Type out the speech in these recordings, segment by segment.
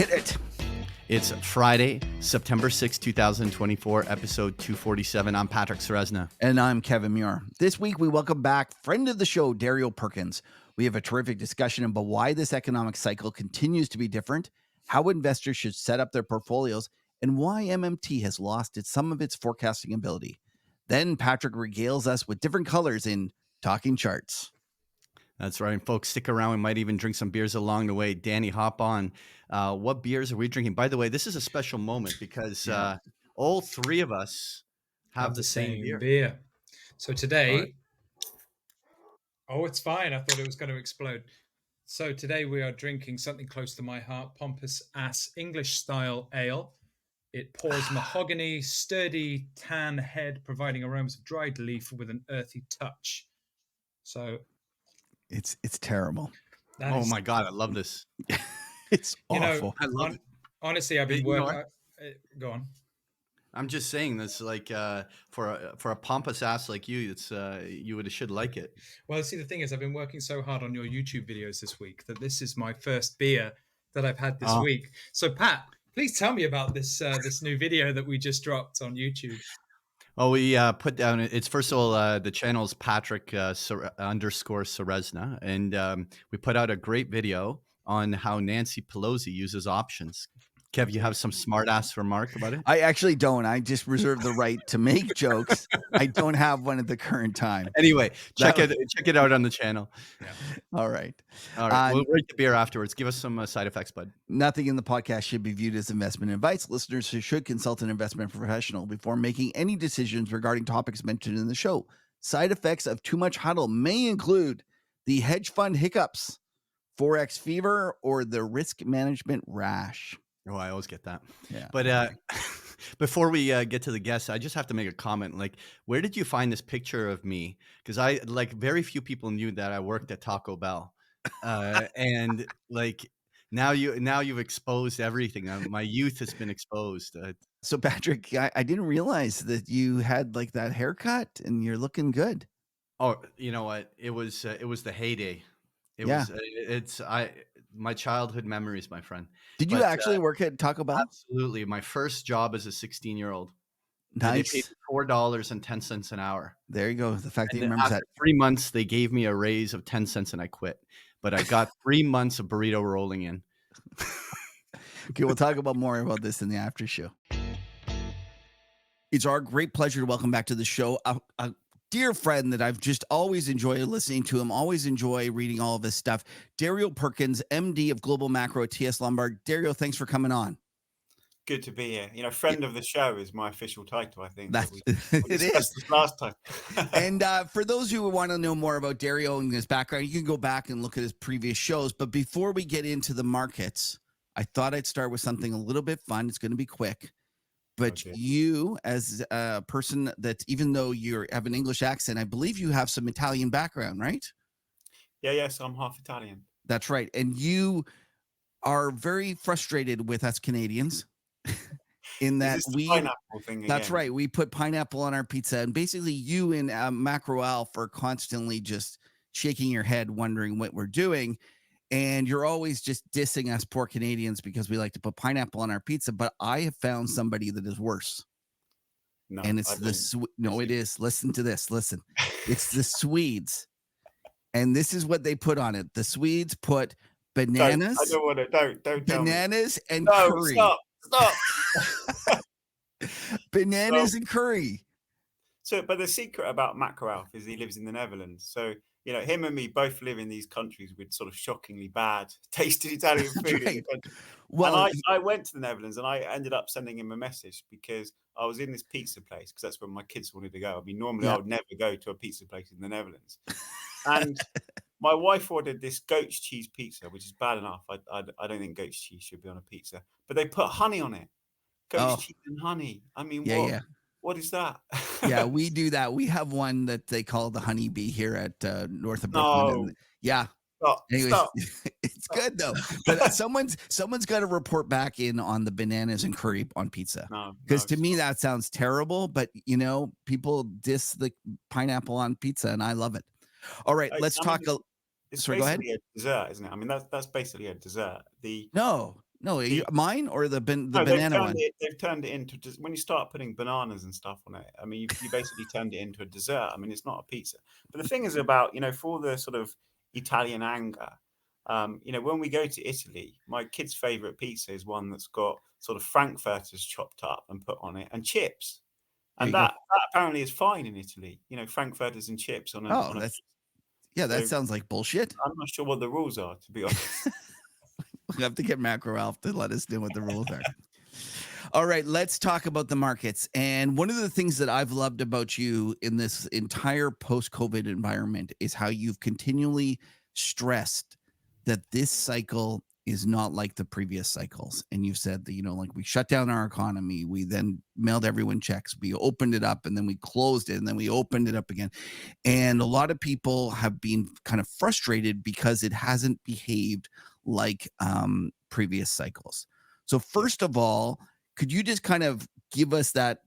did it. It's Friday, September 6, 2024, episode 247. I'm Patrick Serezna. And I'm Kevin Muir. This week, we welcome back friend of the show, Dario Perkins. We have a terrific discussion about why this economic cycle continues to be different, how investors should set up their portfolios, and why MMT has lost some of its forecasting ability. Then Patrick regales us with different colors in Talking Charts. That's right, folks. Stick around. We might even drink some beers along the way. Danny, hop on. What beers are we drinking? By the way, this is a special moment because all three of us have the same beer. So today, it's fine. I thought it was going to explode. So today we are drinking something close to my heart, Pompous Ass English style ale. It pours mahogany, sturdy tan head, providing aromas of dried leaf with an earthy touch. So it's terrible. My God, I love this. It's awful. I love it. Honestly, I've been working. Go on. I'm just saying this, like for a pompous ass like you, it's you should like it. Well, see, the thing is, I've been working so hard on your YouTube videos this week that this is my first beer that I've had this week. So, Pat, please tell me about this this new video that we just dropped on YouTube. Well, we put down, it's first of all, the channel's Patrick underscore Serezna, and we put out a great video on how Nancy Pelosi uses options. Kev, you have some smart ass remark about it? I actually don't. I just reserve the right to make jokes. I don't have one at the current time. Anyway, check it out on the channel. Yeah. All right. We'll rate the beer afterwards. Give us some side effects, bud. Nothing in the podcast should be viewed as investment advice. Listeners should consult an investment professional before making any decisions regarding topics mentioned in the show. Side effects of too much huddle may include the hedge fund hiccups, Forex fever, or the risk management rash. Oh, I always get that. Yeah. But before we get to the guests, I just have to make a comment. Like, where did you find this picture of me? Because very few people knew that I worked at Taco Bell, and like now you've exposed everything. My youth has been exposed. So Patrick, I didn't realize that you had like that haircut, and you're looking good. Oh, you know what? It was the heyday. My childhood memories, my friend. Did you actually work at Taco Bell? Absolutely. My first job as a 16-year-old. Nice. They paid $4.10 an hour. There you go. The fact that you remember that. 3 months, they gave me a raise of 10 cents and I quit. But I got 3 months of burrito rolling in. Okay, we'll talk more about this in the after show. It's our great pleasure to welcome back to the show a dear friend that I've just always enjoyed listening to him, always enjoy reading all of this stuff. Dario Perkins, MD of Global Macro at TS Lombard. Dario, thanks for coming on. Good to be here. Friend of the show is my official title, I think. It is. This last time. And for those who want to know more about Dario and his background, you can go back and look at his previous shows. But before we get into the markets, I thought I'd start with something a little bit fun. It's going to be quick. But you, as a person that, even though you have an English accent, I believe you have some Italian background, right? Yes, I'm half Italian. That's right. And you are very frustrated with us Canadians in that pineapple thing again? That's right. We put pineapple on our pizza. And basically you and Macro Alf are constantly just shaking your head, wondering what we're doing. And you're always just dissing us poor Canadians because we like to put pineapple on our pizza. But I have found somebody that is worse. No, and it's it is. Listen to this. Listen, it's the Swedes. And this is what they put on it. The Swedes put bananas. I don't want to. Don't bananas tell me. And curry. Stop. Bananas and curry. So, but the secret about Macro Alf is he lives in the Netherlands. So, him and me both live in these countries with sort of shockingly bad tasted Italian food. Right. Well, and I went to the Netherlands and I ended up sending him a message because I was in this pizza place because that's where my kids wanted to go. I mean, normally I would never go to a pizza place in the Netherlands. And my wife ordered this goat's cheese pizza, which is bad enough. I don't think goat's cheese should be on a pizza, but they put honey on it. Goat's cheese and honey. I mean, what is that? Yeah, we do that. We have one that they call the honeybee here at north of Brooklyn. Stop. It's good though. But someone's got to report back in on the bananas and curry on pizza. Because to me that sounds terrible. But people diss the pineapple on pizza, and I love it. All right, let's talk. It's sorry, go ahead. basically a dessert, isn't it? I mean, that's basically a dessert. No, No, The mine or the No, banana one? they've turned it into just when you start putting bananas and stuff on it, I mean, you basically turned it into a dessert. I mean, it's not a pizza. But the thing is about, for all the sort of Italian anger, when we go to Italy, my kid's favorite pizza is one that's got sort of frankfurters chopped up and put on it and chips. There And you go. that apparently is fine in Italy, frankfurters and chips Oh, on a that's pizza. yeah, So that sounds like bullshit. I'm not sure what the rules are, to be honest. We have to get Macro Alf to let us know what the rules are. All right, let's talk about the markets. And one of the things that I've loved about you in this entire post-COVID environment is how you've continually stressed that this cycle is not like the previous cycles. And you've said that, like we shut down our economy, we then mailed everyone checks, we opened it up, and then we closed it, and then we opened it up again. And a lot of people have been kind of frustrated because it hasn't behaved like previous cycles. So Yeah. first of all, could you just kind of give us that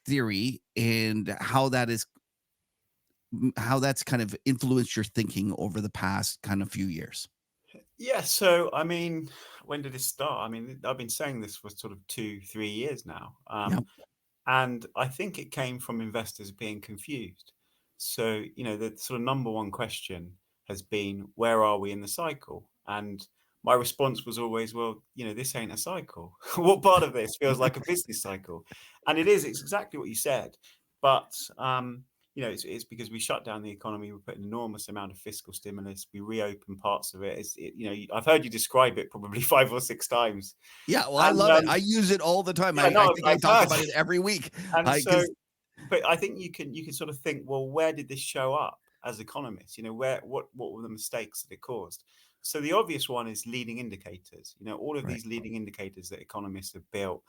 theory and how that's kind of influenced your thinking over the past kind of few years? Yeah, so I mean, when did it start? I mean, I've been saying this for sort of 2, 3 years now. Yep. And I think it came from investors being confused. So, the sort of number one question has been, where are we in the cycle? And my response was always, well, this ain't a cycle. What part of this feels like a business cycle? And it's exactly what you said. But, it's because we shut down the economy. We put an enormous amount of fiscal stimulus. We reopened parts of it. I've heard you describe it probably 5 or 6 times. Yeah, well, I And love it. I use it all the time. yeah, I no, think I I've talk heard. about it every week. And I so, because but I think you can sort of think, well, where did this show up as economists? What were the mistakes that it caused? So the obvious one is leading indicators. All of right, these leading indicators that economists have built,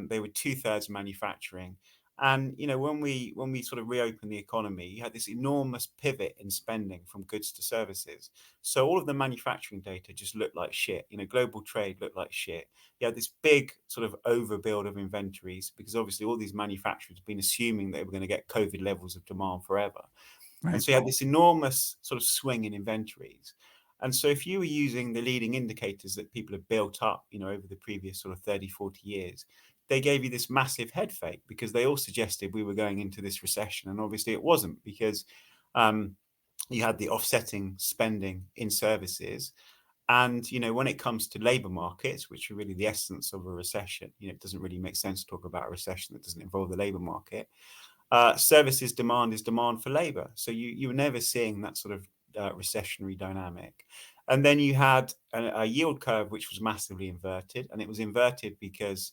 they were two-thirds manufacturing. And when we sort of reopened the economy, you had this enormous pivot in spending from goods to services. So all of the manufacturing data just looked like shit. Global trade looked like shit. You had this big sort of overbuild of inventories because obviously all these manufacturers have been assuming that they were going to get COVID levels of demand forever. And right, so you had this enormous sort of swing in inventories. And so if you were using the leading indicators that people have built up, over the previous sort of 30, 40 years, they gave you this massive head fake because they all suggested we were going into this recession. And obviously it wasn't because you had the offsetting spending in services. And, when it comes to labor markets, which are really the essence of a recession, it doesn't really make sense to talk about a recession that doesn't involve the labor market. Services demand is demand for labor. So you were never seeing that sort of recessionary dynamic. And then you had a yield curve, which was massively inverted. And it was inverted because,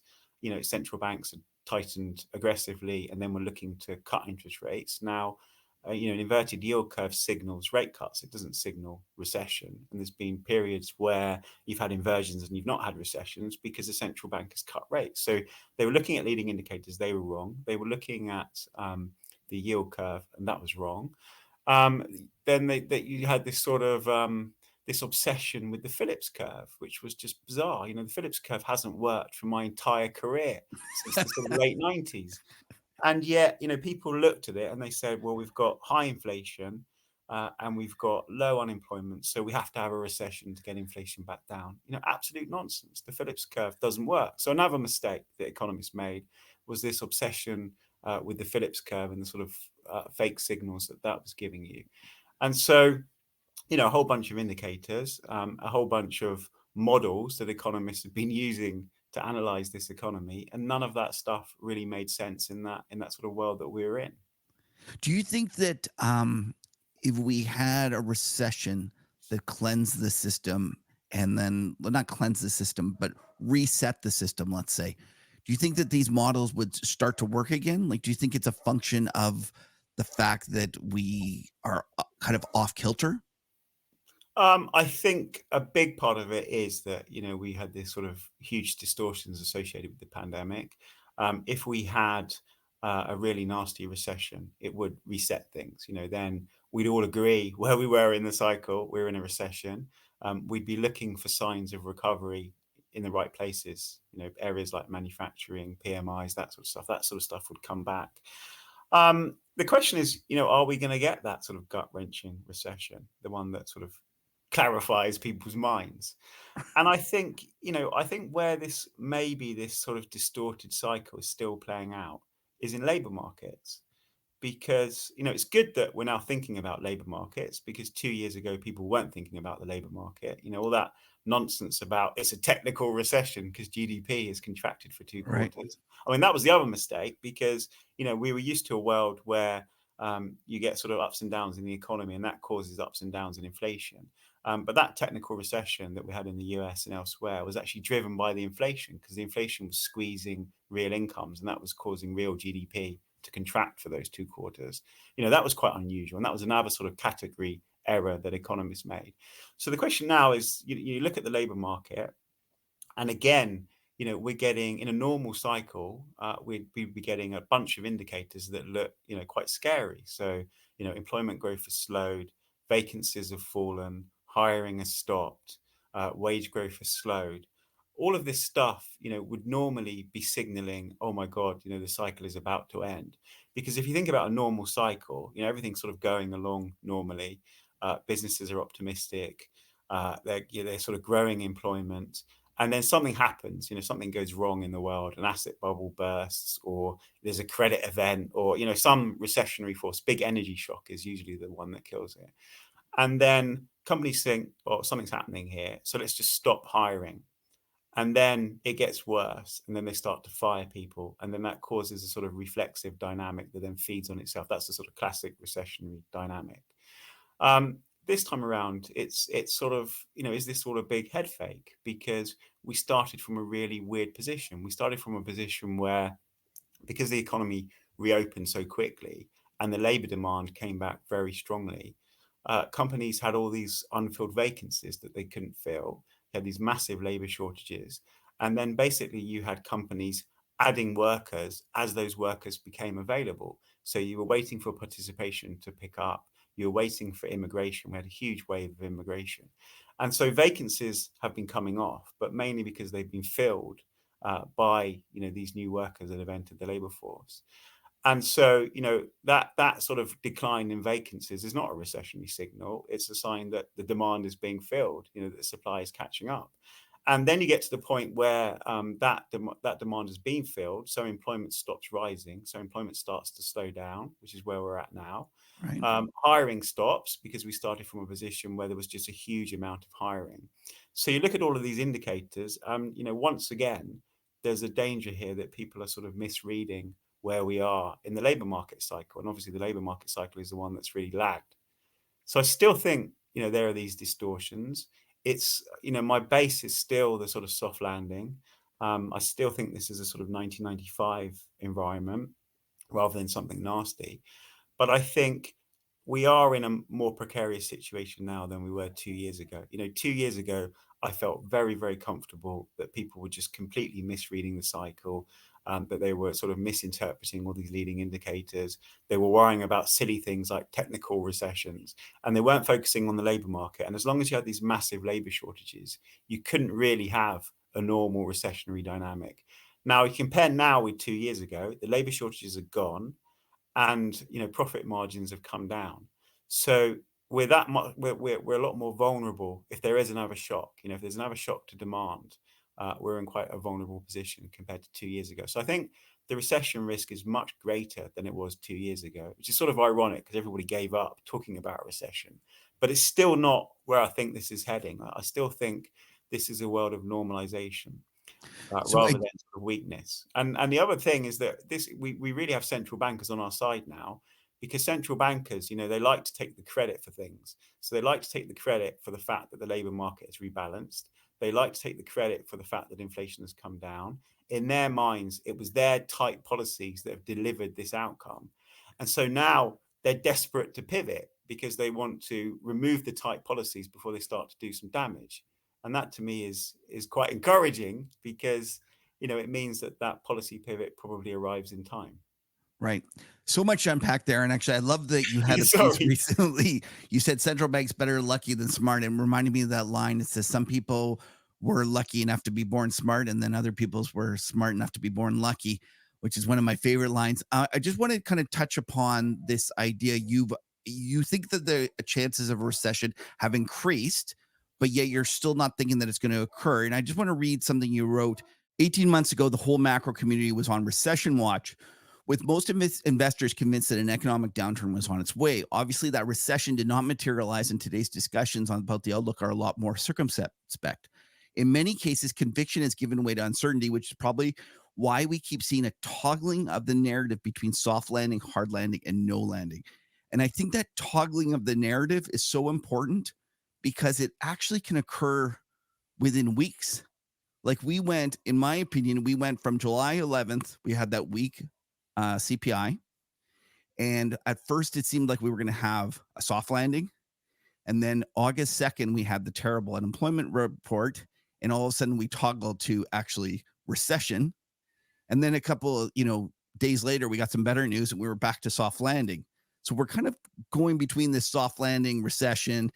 central banks had tightened aggressively and then were looking to cut interest rates. Now, an inverted yield curve signals rate cuts. It doesn't signal recession. And there's been periods where you've had inversions and you've not had recessions because the central bank has cut rates. So they were looking at leading indicators. They were wrong. They were looking at the yield curve, and that was wrong. Then you had this sort of this obsession with the Phillips curve, which was just bizarre. The Phillips curve hasn't worked for my entire career since the sort of late 90s. And yet, people looked at it and they said, well, we've got high inflation and we've got low unemployment. So we have to have a recession to get inflation back down. Absolute nonsense. The Phillips curve doesn't work. So another mistake that economists made was this obsession with the Phillips curve and the sort of fake signals that was giving you. And so, a whole bunch of indicators, a whole bunch of models that economists have been using to analyze this economy, and none of that stuff really made sense in that sort of world that we were in. Do you think that if we had a recession that cleansed the system and then, well, not cleanse the system, but reset the system, let's say, do you think that these models would start to work again? Like, do you think it's a function of the fact that we are kind of off kilter? I think a big part of it is that we had this sort of huge distortions associated with the pandemic. If we had a really nasty recession, it would reset things. Then we'd all agree where we were in the cycle. We're in a recession. We'd be looking for signs of recovery in the right places. Areas like manufacturing, PMIs, that sort of stuff. That sort of stuff would come back. The question is, are we going to get that sort of gut wrenching recession, the one that sort of clarifies people's minds. And I think, I think where this maybe this sort of distorted cycle is still playing out is in labor markets. Because it's good that we're now thinking about labor markets, because 2 years ago people weren't thinking about the labor market. All that nonsense about it's a technical recession because GDP has contracted for two Right. quarters. I mean, that was the other mistake, because we were used to a world where you get sort of ups and downs in the economy, and that causes ups and downs in inflation. But that technical recession that we had in the US and elsewhere was actually driven by the inflation, because the inflation was squeezing real incomes, and that was causing real GDP to contract for those 2 quarters. That was quite unusual, and that was another sort of category error that economists made. So the question now is, you look at the labor market, and again, we're getting, in a normal cycle, we'd be getting a bunch of indicators that look, quite scary. So, employment growth has slowed, vacancies have fallen, hiring has stopped, wage growth has slowed. All of this stuff, would normally be signaling, oh my God, the cycle is about to end. Because if you think about a normal cycle, everything's sort of going along normally. Businesses are optimistic. They're sort of growing employment, and then something happens, something goes wrong in the world, an asset bubble bursts, or there's a credit event, or some recessionary force. Big energy shock is usually the one that kills it. And then companies think, well, something's happening here, so let's just stop hiring. And then it gets worse, and then they start to fire people, and then that causes a sort of reflexive dynamic that then feeds on itself. That's the sort of classic recessionary dynamic. This time around, it's sort of, is this sort of big head fake? Because we started from a really weird position. We started from a position where, because the economy reopened so quickly and the labor demand came back very strongly, companies had all these unfilled vacancies that they couldn't fill. You had these massive labor shortages. And then basically you had companies adding workers as those workers became available. So you were waiting for participation to pick up. You're waiting for immigration. We had a huge wave of immigration. And so vacancies have been coming off, but mainly because they've been filled by these new workers that have entered the labor force. And so, that sort of decline in vacancies is not a recessionary signal. It's a sign that the demand is being filled, that the supply is catching up. And then you get to the point where that demand has been filled, so employment stops rising, so employment starts to slow down, which is where we're at now. Right. Hiring stops because we started from a position where there was just a huge amount of hiring. So you look at all of these indicators, once again, there's a danger here that people are sort of misreading where we are in the labor market cycle. And obviously the labor market cycle is the one that's really lagged. So I still think, there are these distortions. It's, my base is still the sort of soft landing. I still think this is a sort of 1995 environment rather than something nasty. But I think we are in a more precarious situation now than we were 2 years ago. 2 years ago, I felt very, very comfortable that people were just completely misreading the cycle, that they were sort of misinterpreting all these leading indicators. They were worrying about silly things like technical recessions, and they weren't focusing on the labor market. And as long as you had these massive labor shortages, you couldn't really have a normal recessionary dynamic. Now, you compare now with 2 years ago, the labor shortages are gone, and profit margins have come down. So we're that much we're a lot more vulnerable if there is another shock. If there's another shock to demand, we're in quite a vulnerable position compared to 2 years ago. So I think the recession risk is much greater than it was 2 years ago, which is sort of ironic because everybody gave up talking about a recession. But it's still not where I think this is heading. I still think this is a world of normalization. So Rather than sort of weakness. And the other thing is that we really have central bankers on our side now, because central bankers, they like to take the credit for things. So they like to take the credit for the fact that the labor market is rebalanced. They like to take the credit for the fact that inflation has come down. In their minds, it was their tight policies that have delivered this outcome. And so now they're desperate to pivot because they want to remove the tight policies before they start to do some damage. And that to me is quite encouraging, because it means that policy pivot probably arrives in time. Right. So much to unpack there. And actually, I love that you had a piece Sorry. recently. You said central banks better lucky than smart. And reminded me of that line. It says some people were lucky enough to be born smart, and then other people's were smart enough to be born lucky, which is one of my favorite lines. I just want to kind of touch upon this idea. You think that the chances of a recession have increased, but yet you're still not thinking that it's going to occur. And I just want to read something you wrote. 18 months ago, the whole macro community was on recession watch, with most investors convinced that an economic downturn was on its way. Obviously, that recession did not materialize, and today's discussions about the outlook are a lot more circumspect. In many cases, conviction has given way to uncertainty, which is probably why we keep seeing a toggling of the narrative between soft landing, hard landing, and no landing. And I think that toggling of the narrative is so important because it actually can occur within weeks. Like we went, in my opinion, we went from July 11th, we had that week CPI. And at first, it seemed like we were going to have a soft landing. And then August 2nd, we had the terrible unemployment report. And all of a sudden, we toggled to actually recession. And then a couple of, days later, we got some better news and we were back to soft landing. So we're kind of going between this soft landing, recession.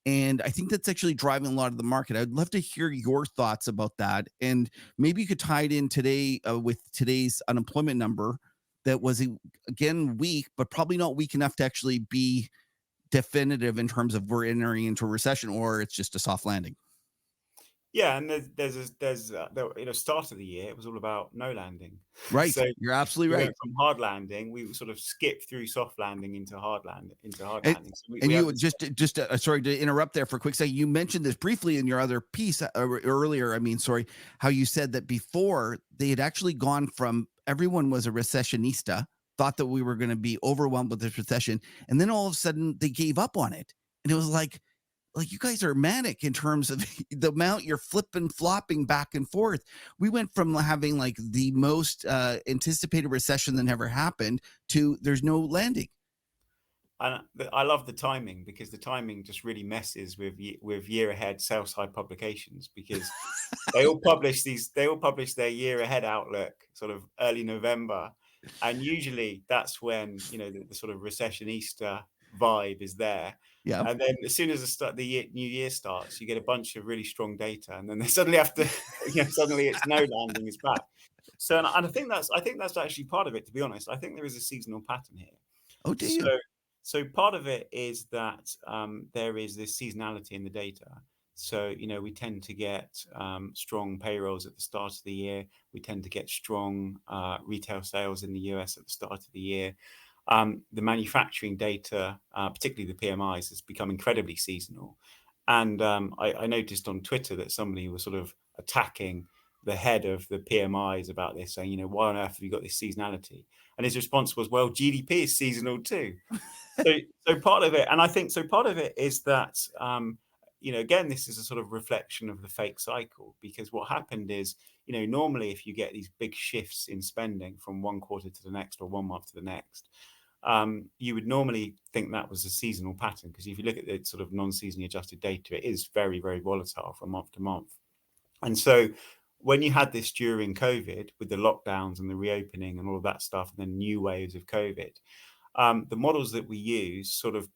And I think that's actually driving a lot of the market. I'd love to hear your thoughts about that. And maybe you could tie it in today with today's unemployment number that was, again, weak, but probably not weak enough to actually be definitive in terms of we're entering into a recession or it's just a soft landing. Yeah, and the start of the year, it was all about no landing. Right. So You're absolutely we right. went from hard landing, we sort of skipped through soft landing into hard landing, And, So we, and we have you this. sorry to interrupt there for a quick second. You mentioned this briefly in your other piece earlier. How you said that before they had actually gone from everyone was a recessionista, thought that we were going to be overwhelmed with this recession. And then all of a sudden they gave up on it. And it was like you guys are manic in terms of the amount you're flipping, flopping back and forth. We went from having like the most anticipated recession that never happened to there's no landing. And I love the timing because the timing just really messes with year ahead sell side publications because they all publish their year ahead outlook sort of early November, and usually that's when the sort of recessionista vibe is there. Yeah. And then as soon as new year starts, you get a bunch of really strong data, and then they suddenly have to suddenly it's no landing is back. So and I think that's actually part of it, to be honest. I think there is a seasonal pattern here. Oh, do So you? so part of it is that there is this seasonality in the data. So, we tend to get strong payrolls at the start of the year. We tend to get strong retail sales in the US at the start of the year. The manufacturing data, particularly the PMIs, has become incredibly seasonal. And I noticed on Twitter that somebody was sort of attacking the head of the PMIs about this, saying, why on earth have you got this seasonality? And his response was, well, GDP is seasonal too. So part of it, and I think so part of it is that, again, this is a sort of reflection of the fake cycle, because what happened is, normally if you get these big shifts in spending from one quarter to the next or 1 month to the next, you would normally think that was a seasonal pattern, because if you look at the sort of non-seasonally adjusted data, it is very, very volatile from month to month. And so when you had this during COVID with the lockdowns and the reopening and all of that stuff, and then new waves of COVID, the models that we use sort of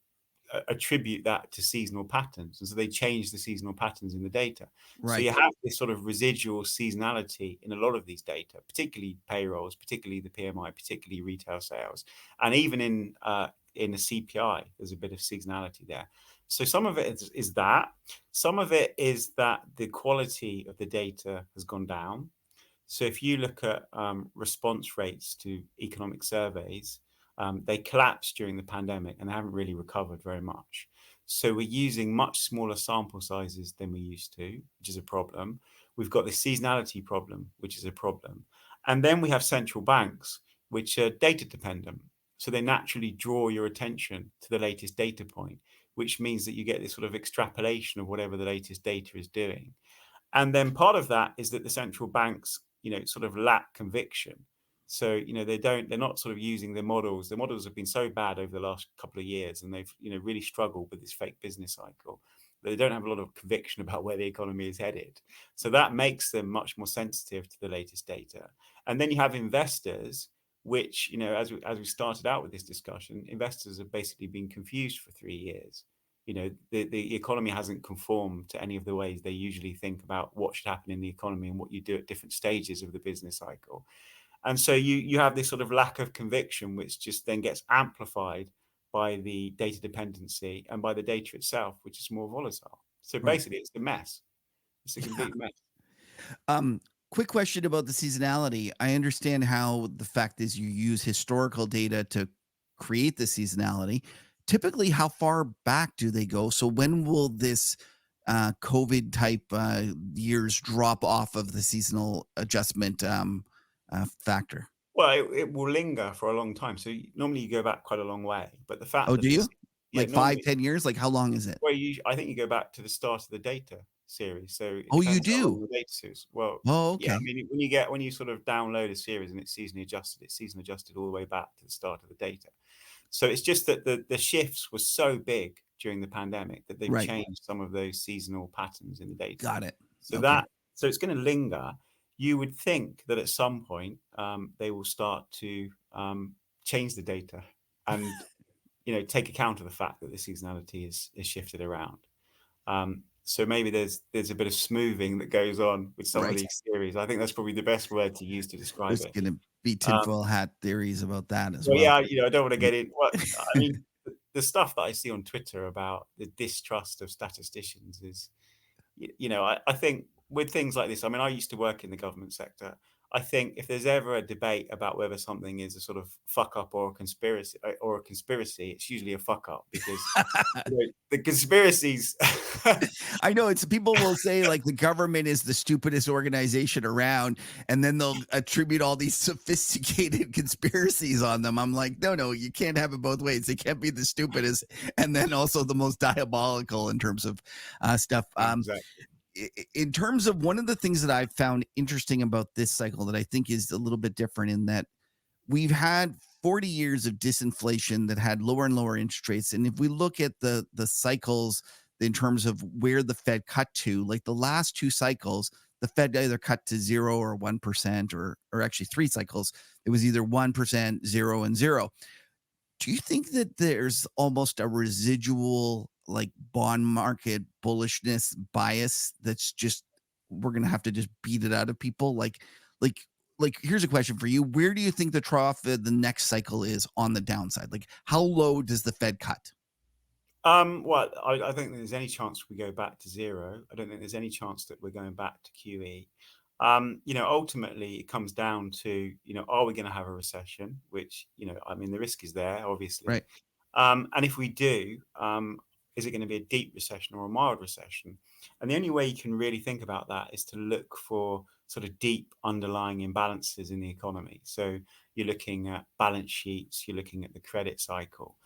attribute that to seasonal patterns. And so they change the seasonal patterns in the data. So Right. you have this sort of residual seasonality in a lot of these data, particularly payrolls, particularly the PMI, particularly retail sales. And even in the CPI, there's a bit of seasonality there. So some of it is that. Some of it is that the quality of the data has gone down. So if you look at response rates to economic surveys, they collapsed during the pandemic and they haven't really recovered very much. So we're using much smaller sample sizes than we used to, which is a problem. We've got the seasonality problem, which is a problem. And then we have central banks, which are data dependent. So they naturally draw your attention to the latest data point, which means that you get this sort of extrapolation of whatever the latest data is doing. And then part of that is that the central banks, sort of lack conviction. So, they're not sort of using their models. The models have been so bad over the last couple of years, and they've, really struggled with this fake business cycle. They don't have a lot of conviction about where the economy is headed. So that makes them much more sensitive to the latest data. And then you have investors, which, as we started out with this discussion, investors have basically been confused for 3 years. The economy hasn't conformed to any of the ways they usually think about what should happen in the economy and what you do at different stages of the business cycle. And so you have this sort of lack of conviction, which just then gets amplified by the data dependency and by the data itself, which is more volatile. So Right. basically, it's a mess. It's a complete mess. Um, Quick question about the seasonality. I understand how the fact is you use historical data to create the seasonality. Typically, how far back do they go? So when will this COVID type years drop off of the seasonal adjustment factor? Well, it will linger for a long time. So normally you go back quite a long way, but the fact Oh, that do you? yeah, Like five, normally 10 years? Like how long is it? well, I think you go back to the start of the data series. So it Oh, you depends how do? long the data series. Well, Oh, yeah, I okay. mean, when you sort of download a series and it's season adjusted all the way back to the start of the data. So it's just that the shifts were so big during the pandemic that they've Right. changed some of those seasonal patterns in the data. Got it. So Okay. so it's going to linger. You would think that at some point they will start to change the data and take account of the fact that the seasonality is shifted around. So maybe there's a bit of smoothing that goes on with some of Right. these theories. I think that's probably the best word to use to describe There's it. going to be Um, tinfoil hat theories about that as well, well. yeah, I don't want to get in. Well, I mean, the stuff that I see on Twitter about the distrust of statisticians is, I think with things like this, I mean, I used to work in the government sector. I think if there's ever a debate about whether something is a sort of fuck up or a conspiracy, it's usually a fuck up because the conspiracies. I know it's people will say like the government is the stupidest organization around, and then they'll attribute all these sophisticated conspiracies on them. I'm like, no, you can't have it both ways. They can't be the stupidest and then also the most diabolical in terms of stuff. Exactly. In terms of one of the things that I've found interesting about this cycle that I think is a little bit different in that we've had 40 years of disinflation that had lower and lower interest rates. And if we look at the cycles in terms of where the Fed cut to, like the last two cycles, the Fed either cut to 0 or 1%, or actually three cycles, it was either 1%, 0, and 0. Do you think that there's almost a residual like bond market bullishness bias that's just we're gonna have to just beat it out of people? Like like here's a question for you. Where do you think the trough of the next cycle is on the downside? Like how low does the Fed cut? Well, I don't think there's any chance we go back to zero. I don't think there's any chance that we're going back to QE. Ultimately, it comes down to, are we going to have a recession? Which, I mean, the risk is there, obviously. Right. And if we do, is it going to be a deep recession or a mild recession? And the only way you can really think about that is to look for sort of deep underlying imbalances in the economy. So you're looking at balance sheets, you're looking at the credit cycle.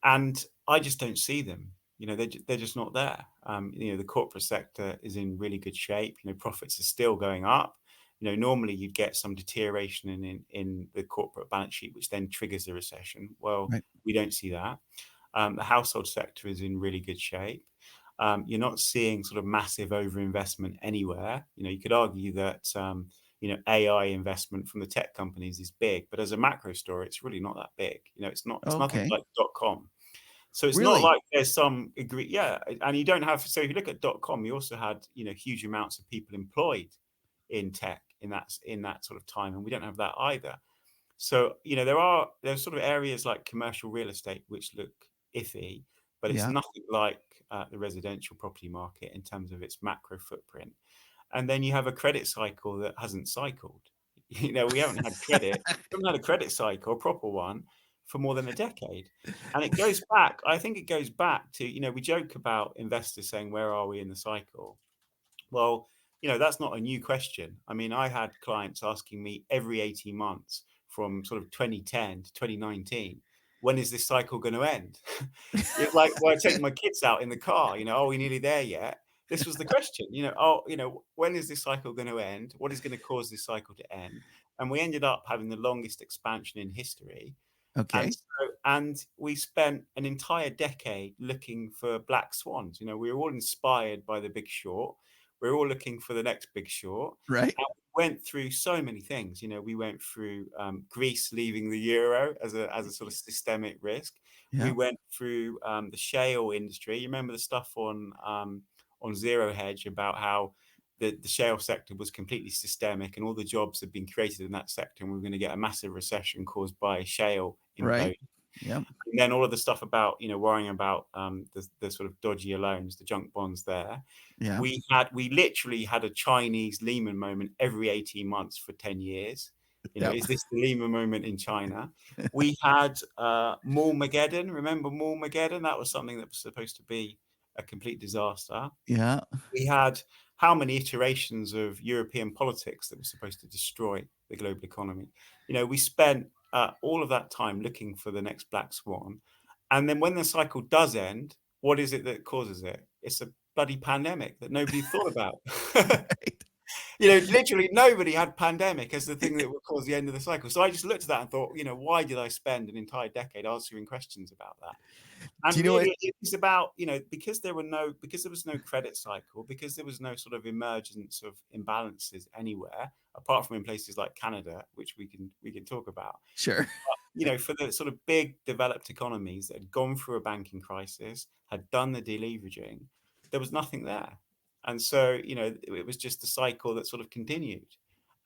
And I just don't see them. They're just not there. The corporate sector is in really good shape. Profits are still going up. Normally you'd get some deterioration in the corporate balance sheet, which then triggers a recession. Well, Right. we don't see that. The household sector is in really good shape. You're not seeing sort of massive overinvestment anywhere. You could argue that AI investment from the tech companies is big, but as a macro story, it's really not that big. It's nothing Okay. like .com. So it's not Really? like there's some agree. Yeah, and you don't have. So if you look at .com, you also had huge amounts of people employed in tech in that sort of time, and we don't have that either. So there's sort of areas like commercial real estate which look iffy, but it's Yeah. nothing like the residential property market in terms of its macro footprint. And then you have a credit cycle that hasn't cycled. We haven't had a credit cycle, a proper one, for more than a decade. And it goes back, I think it goes back to, we joke about investors saying, where are we in the cycle? Well, that's not a new question. I mean, I had clients asking me every 18 months from sort of 2010 to 2019, when is this cycle going to end? It's like, well, I take my kids out in the car, are we nearly there yet? This was the question, when is this cycle going to end? What is going to cause this cycle to end? And we ended up having the longest expansion in history. And Okay. we spent an entire decade looking for black swans. We were all inspired by The Big Short. We were all looking for the next Big Short. Right. And we went through so many things. We went through Greece leaving the euro as a sort of systemic risk. We Yeah. went through the shale industry. You remember the stuff on Zero Hedge about how the shale sector was completely systemic and all the jobs had been created in that sector, and we were going to get a massive recession caused by shale Right. imploding. Yep. And then all of the stuff about, worrying about the sort of dodgier loans, the junk bonds there. Yeah. We literally had a Chinese Lehman moment every 18 months for 10 years. Yep. Is this the Lehman moment in China? We had Mageddon. Remember Mageddon? That was something that was supposed to be a complete disaster. Yeah. We had how many iterations of European politics that were supposed to destroy the global economy. We spent all of that time looking for the next black swan. And then when the cycle does end, what is it that causes it? It's a bloody pandemic that nobody thought about. Right. Literally nobody had pandemic as the thing that would cause the end of the cycle. So I just looked at that and thought, why did I spend an entire decade answering questions about that? Do And you know what? really, it was about, because there was no credit cycle, because there was no sort of emergence of imbalances anywhere, apart from in places like Canada, which we can talk about. Sure. For the sort of big developed economies that had gone through a banking crisis, had done the deleveraging, there was nothing there. And so, it was just a cycle that sort of continued.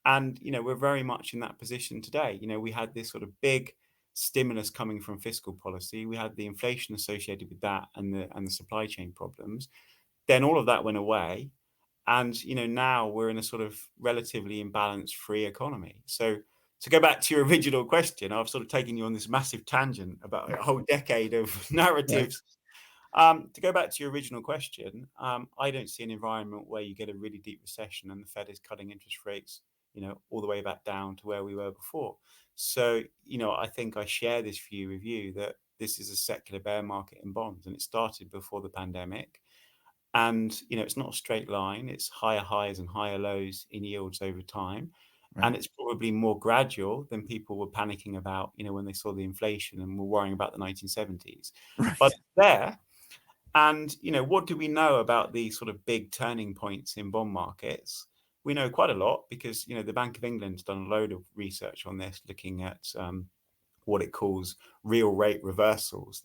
And, we're very much in that position today. We had this sort of big stimulus coming from fiscal policy. We had the inflation associated with that and the supply chain problems. Then all of that went away. And, now we're in a sort of relatively imbalanced free economy. So to go back to your original question, I've sort of taken you on this massive tangent about a whole decade of Right. narratives. To go back to your original question, I don't see an environment where you get a really deep recession and the Fed is cutting interest rates, all the way back down to where we were before. So, I think I share this view with you that this is a secular bear market in bonds, and it started before the pandemic. And, it's not a straight line. It's higher highs and higher lows in yields over time. And Right. it's probably more gradual than people were panicking about, when they saw the inflation and were worrying about the 1970s. But Right. there, and, what do we know about these sort of big turning points in bond markets? We know quite a lot because, the Bank of England's done a load of research on this, looking at what it calls real rate reversals.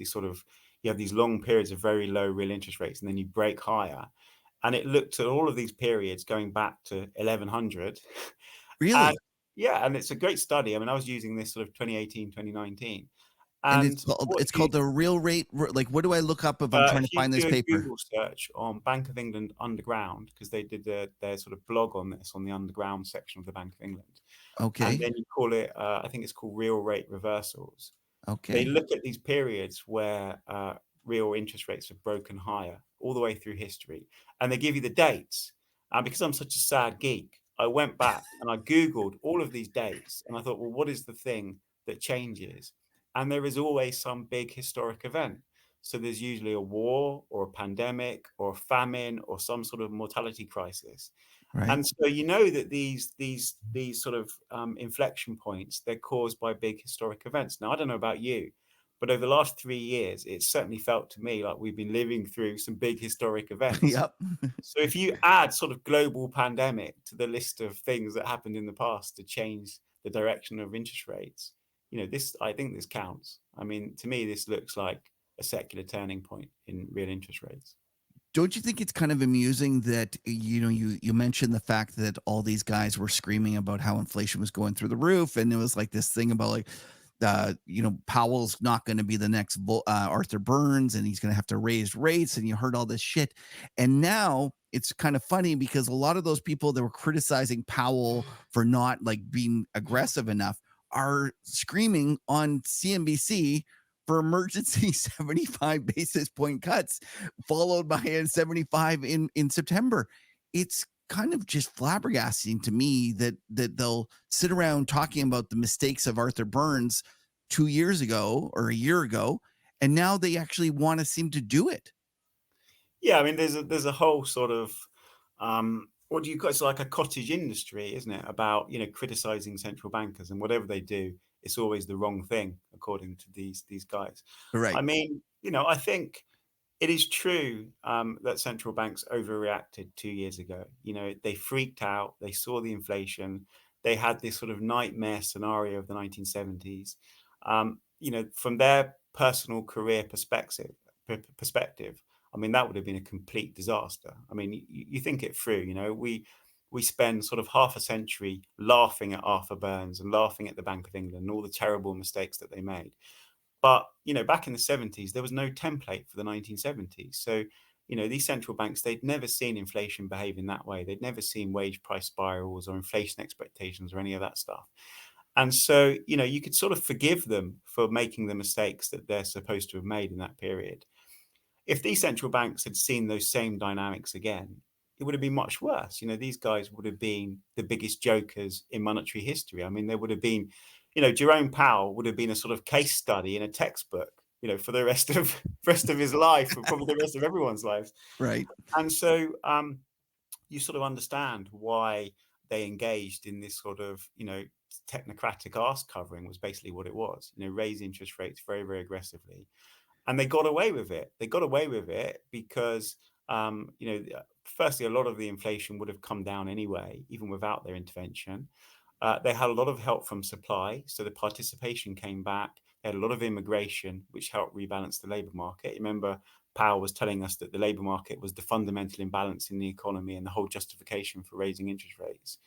You have these long periods of very low real interest rates, and then you break higher. And it looked at all of these periods going back to 1100. And Really? yeah, and it's a great study. I mean, I was using this sort of 2018, 2019. And And what it's you called the real rate. Like, what do I look up if I'm trying to if you find this do a paper? Google search on Bank of England Underground, because they did their sort of blog on this on the Underground section of the Bank of England, and Okay. then you call it, I think it's called real rate reversals. They Okay. look at these periods where real interest rates have broken higher all the way through history, and they give you the dates. And because I'm such a sad geek, I went back and I Googled all of these dates, and I thought, well, what is the thing that changes? And there is always some big historic event. So there's usually a war or a pandemic or a famine or some sort of mortality crisis. Right. And so you know that these sort of inflection points, they're caused by big historic events. Now, I don't know about you, but over the last 3 years, it certainly felt to me like we've been living through some big historic events. Yep. So if you add sort of global pandemic to the list of things that happened in the past to change the direction of interest rates, I think this counts. I mean, to me, this looks like a secular turning point in real interest rates. Don't you think it's kind of amusing that you mentioned the fact that all these guys were screaming about how inflation was going through the roof, and it was like this thing about like Powell's not going to be the next Arthur Burns, and he's going to have to raise rates, and you heard all this shit, and now it's kind of funny because a lot of those people that were criticizing Powell for not like being aggressive enough are screaming on CNBC for emergency 75 basis point cuts, followed by a 75 in September. It's kind of just flabbergasting to me that they'll sit around talking about the mistakes of Arthur Burns 2 years ago or a year ago, and now they actually want to seem to do it. Yeah, I mean, there's a whole sort of what do you call it's like a cottage industry, isn't it? About criticizing central bankers, and whatever they do, it's always the wrong thing, according to these guys. I Right. mean, I think it is true that central banks overreacted 2 years ago. They freaked out. They saw the inflation. They had this sort of nightmare scenario of the 1970s. From their personal career perspective, I mean, that would have been a complete disaster. I mean, you think it through. We spend sort of half a century laughing at Arthur Burns and laughing at the Bank of England and all the terrible mistakes that they made. But back in the 70s, there was no template for the 1970s. So these central banks, they'd never seen inflation behave in that way. They'd never seen wage price spirals or inflation expectations or any of that stuff. And so you could sort of forgive them for making the mistakes that they're supposed to have made in that period. If these central banks had seen those same dynamics again, it would have been much worse. These guys would have been the biggest jokers in monetary history. I mean, there would have been, Jerome Powell would have been a sort of case study in a textbook, for the rest of his life, or probably the rest of everyone's lives. Right. And so you sort of understand why they engaged in this sort of, technocratic arse covering was basically what it was. Raise interest rates very, very aggressively. And they got away with it. They got away with it because, firstly, a lot of the inflation would have come down anyway, even without their intervention. They had a lot of help from supply, so the participation came back. They had a lot of immigration, which helped rebalance the labour market. Remember, Powell was telling us that the labour market was the fundamental imbalance in the economy and the whole justification for raising interest rates.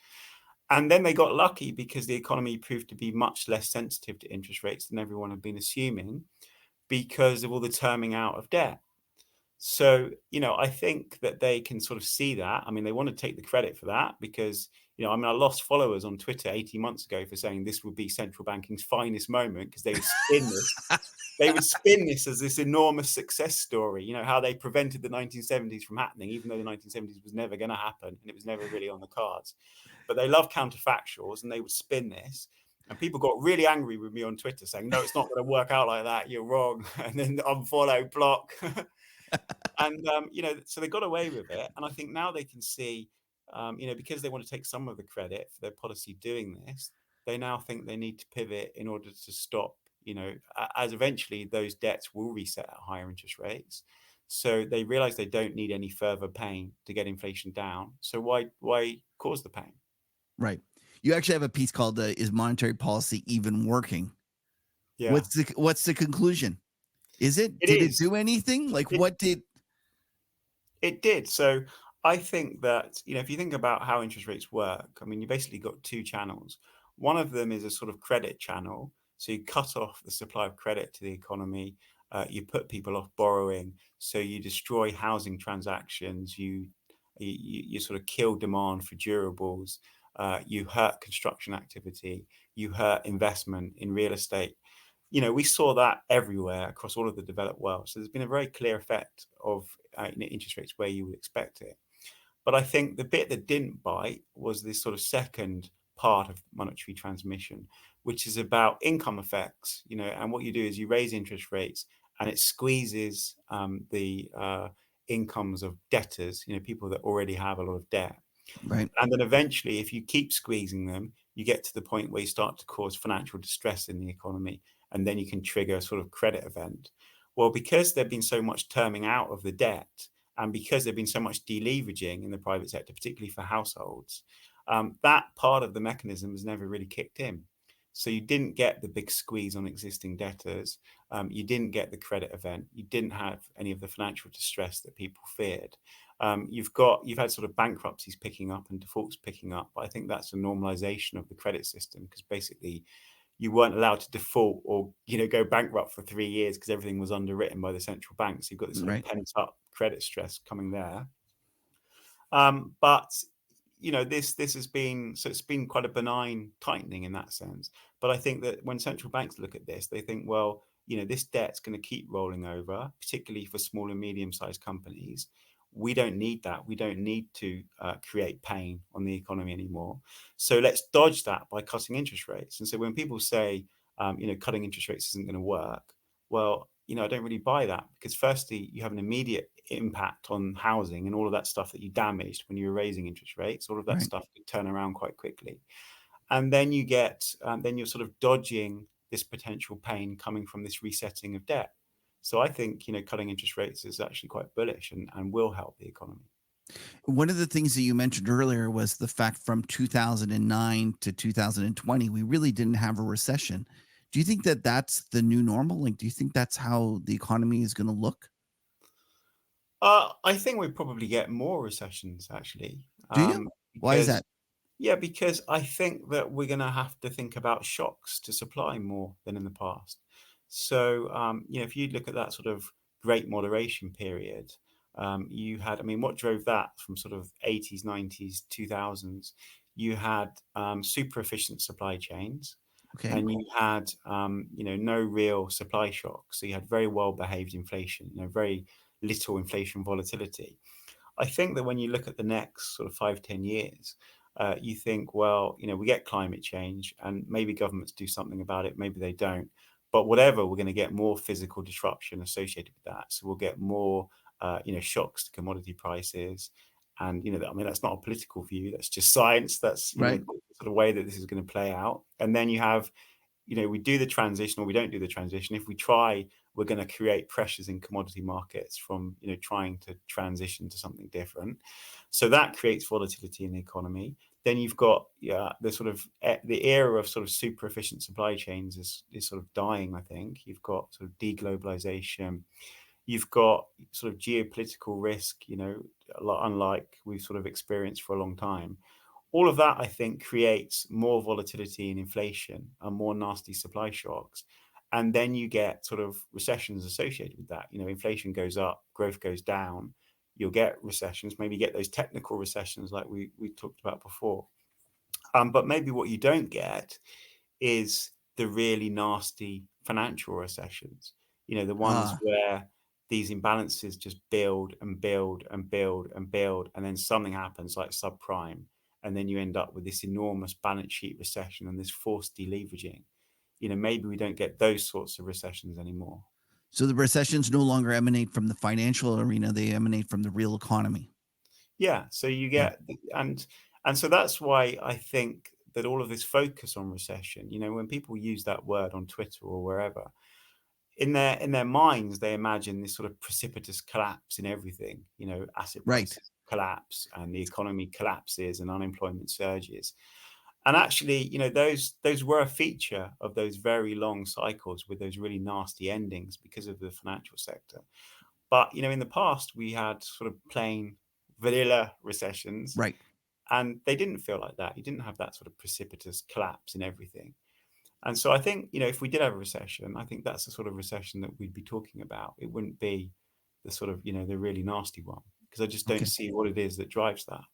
And then they got lucky because the economy proved to be much less sensitive to interest rates than everyone had been assuming, because of all the terming out of debt. So, I think that they can sort of see that. I mean, they want to take the credit for that because, I lost followers on Twitter 18 months ago for saying this would be central banking's finest moment because they would spin this. They would spin this as this enormous success story, how they prevented the 1970s from happening, even though the 1970s was never going to happen and it was never really on the cards. But they love counterfactuals and they would spin this. And people got really angry with me on Twitter saying, no, it's not going to work out like that. You're wrong. And then unfollow, block. And, so they got away with it. And I think now they can see, because they want to take some of the credit for their policy doing this, they now think they need to pivot in order to stop, as eventually those debts will reset at higher interest rates. So they realize they don't need any further pain to get inflation down. So why cause the pain? Right. You actually have a piece called "Is Monetary Policy Even Working?" Yeah, What's the conclusion? Is it? it Did it is. do anything? Like, It, what did? It did. So I think that, if you think about how interest rates work, I mean, you basically got two channels. One of them is a sort of credit channel. So you cut off the supply of credit to the economy. You put people off borrowing. So you destroy housing transactions. You sort of kill demand for durables. You hurt construction activity. You hurt investment in real estate. We saw that everywhere across all of the developed world. So there's been a very clear effect of interest rates where you would expect it. But I think the bit that didn't bite was this sort of second part of monetary transmission, which is about income effects. And what you do is you raise interest rates and it squeezes the incomes of debtors, people that already have a lot of debt. Right. And then eventually, if you keep squeezing them, you get to the point where you start to cause financial distress in the economy. And then you can trigger a sort of credit event. Well, because there's been so much terming out of the debt, and because there's been so much deleveraging in the private sector, particularly for households, that part of the mechanism has never really kicked in. So you didn't get the big squeeze on existing debtors. You didn't get the credit event. You didn't have any of the financial distress that people feared. You've had sort of bankruptcies picking up and defaults picking up, but I think that's a normalization of the credit system because basically you weren't allowed to default or go bankrupt for 3 years because everything was underwritten by the central banks. You've got this sort of Right. pent up credit stress coming there. But this has been, so it's been quite a benign tightening in that sense. But I think that when central banks look at this, they think, well, this debt's going to keep rolling over, particularly for small and medium sized companies. We don't need that. We don't need to create pain on the economy anymore. So let's dodge that by cutting interest rates. And so when people say, cutting interest rates isn't going to work, well, I don't really buy that because firstly, you have an immediate impact on housing and all of that stuff that you damaged when you were raising interest rates. All of that Right. stuff could turn around quite quickly. And then then you're sort of dodging this potential pain coming from this resetting of debt. So I think, cutting interest rates is actually quite bullish and will help the economy. One of the things that you mentioned earlier was the fact from 2009 to 2020, we really didn't have a recession. Do you think that that's the new normal? Like, do you think that's how the economy is going to look? I think we probably get more recessions actually, Do you? Why is because that? because I think that we're going to have to think about shocks to supply more than in the past. So, if you look at that sort of great moderation period, you had, I mean, what drove that from sort of 80s, 90s, 2000s? You had super efficient supply chains, Okay. and you had, no real supply shocks. So you had very well behaved inflation, very little inflation volatility. I think that when you look at the next sort of 5, 10 years, you think, well, we get climate change and maybe governments do something about it, maybe they don't. But whatever, we're going to get more physical disruption associated with that. So we'll get more, shocks to commodity prices. And, I mean, that's not a political view. That's just science. That's, Right. the sort of way that this is going to play out. And then you have, we do the transition or we don't do the transition. If we try, we're going to create pressures in commodity markets from, trying to transition to something different. So that creates volatility in the economy. Then you've got the sort of the era of sort of super efficient supply chains is sort of dying. I think you've got sort of deglobalization. You've got sort of geopolitical risk. A lot unlike we've sort of experienced for a long time. All of that, I think, creates more volatility in inflation and more nasty supply shocks. And then you get sort of recessions associated with that. Inflation goes up, growth goes down. You'll get recessions, maybe get those technical recessions like we talked about before. But maybe what you don't get is the really nasty financial recessions, the ones Ah, where these imbalances just build and build and build and build, and then something happens like subprime, and then you end up with this enormous balance sheet recession and this forced deleveraging. Maybe we don't get those sorts of recessions anymore. so the recessions no longer emanate from the financial arena; they emanate from the real economy. Yeah, so you Yeah. get and so that's why I think that all of this focus on recession, when people use that word on Twitter or wherever, in their minds they imagine this sort of precipitous collapse in everything, asset Right. prices collapse and the economy collapses and unemployment surges. And actually, those were a feature of those very long cycles with those really nasty endings because of the financial sector. But in the past we had sort of plain vanilla recessions, Right. and they didn't feel like that. You didn't have that sort of precipitous collapse in everything. And so I think, if we did have a recession, I think that's the sort of recession that we'd be talking about. It wouldn't be the sort of, the really nasty one, because I just don't Okay. see what it is that drives that.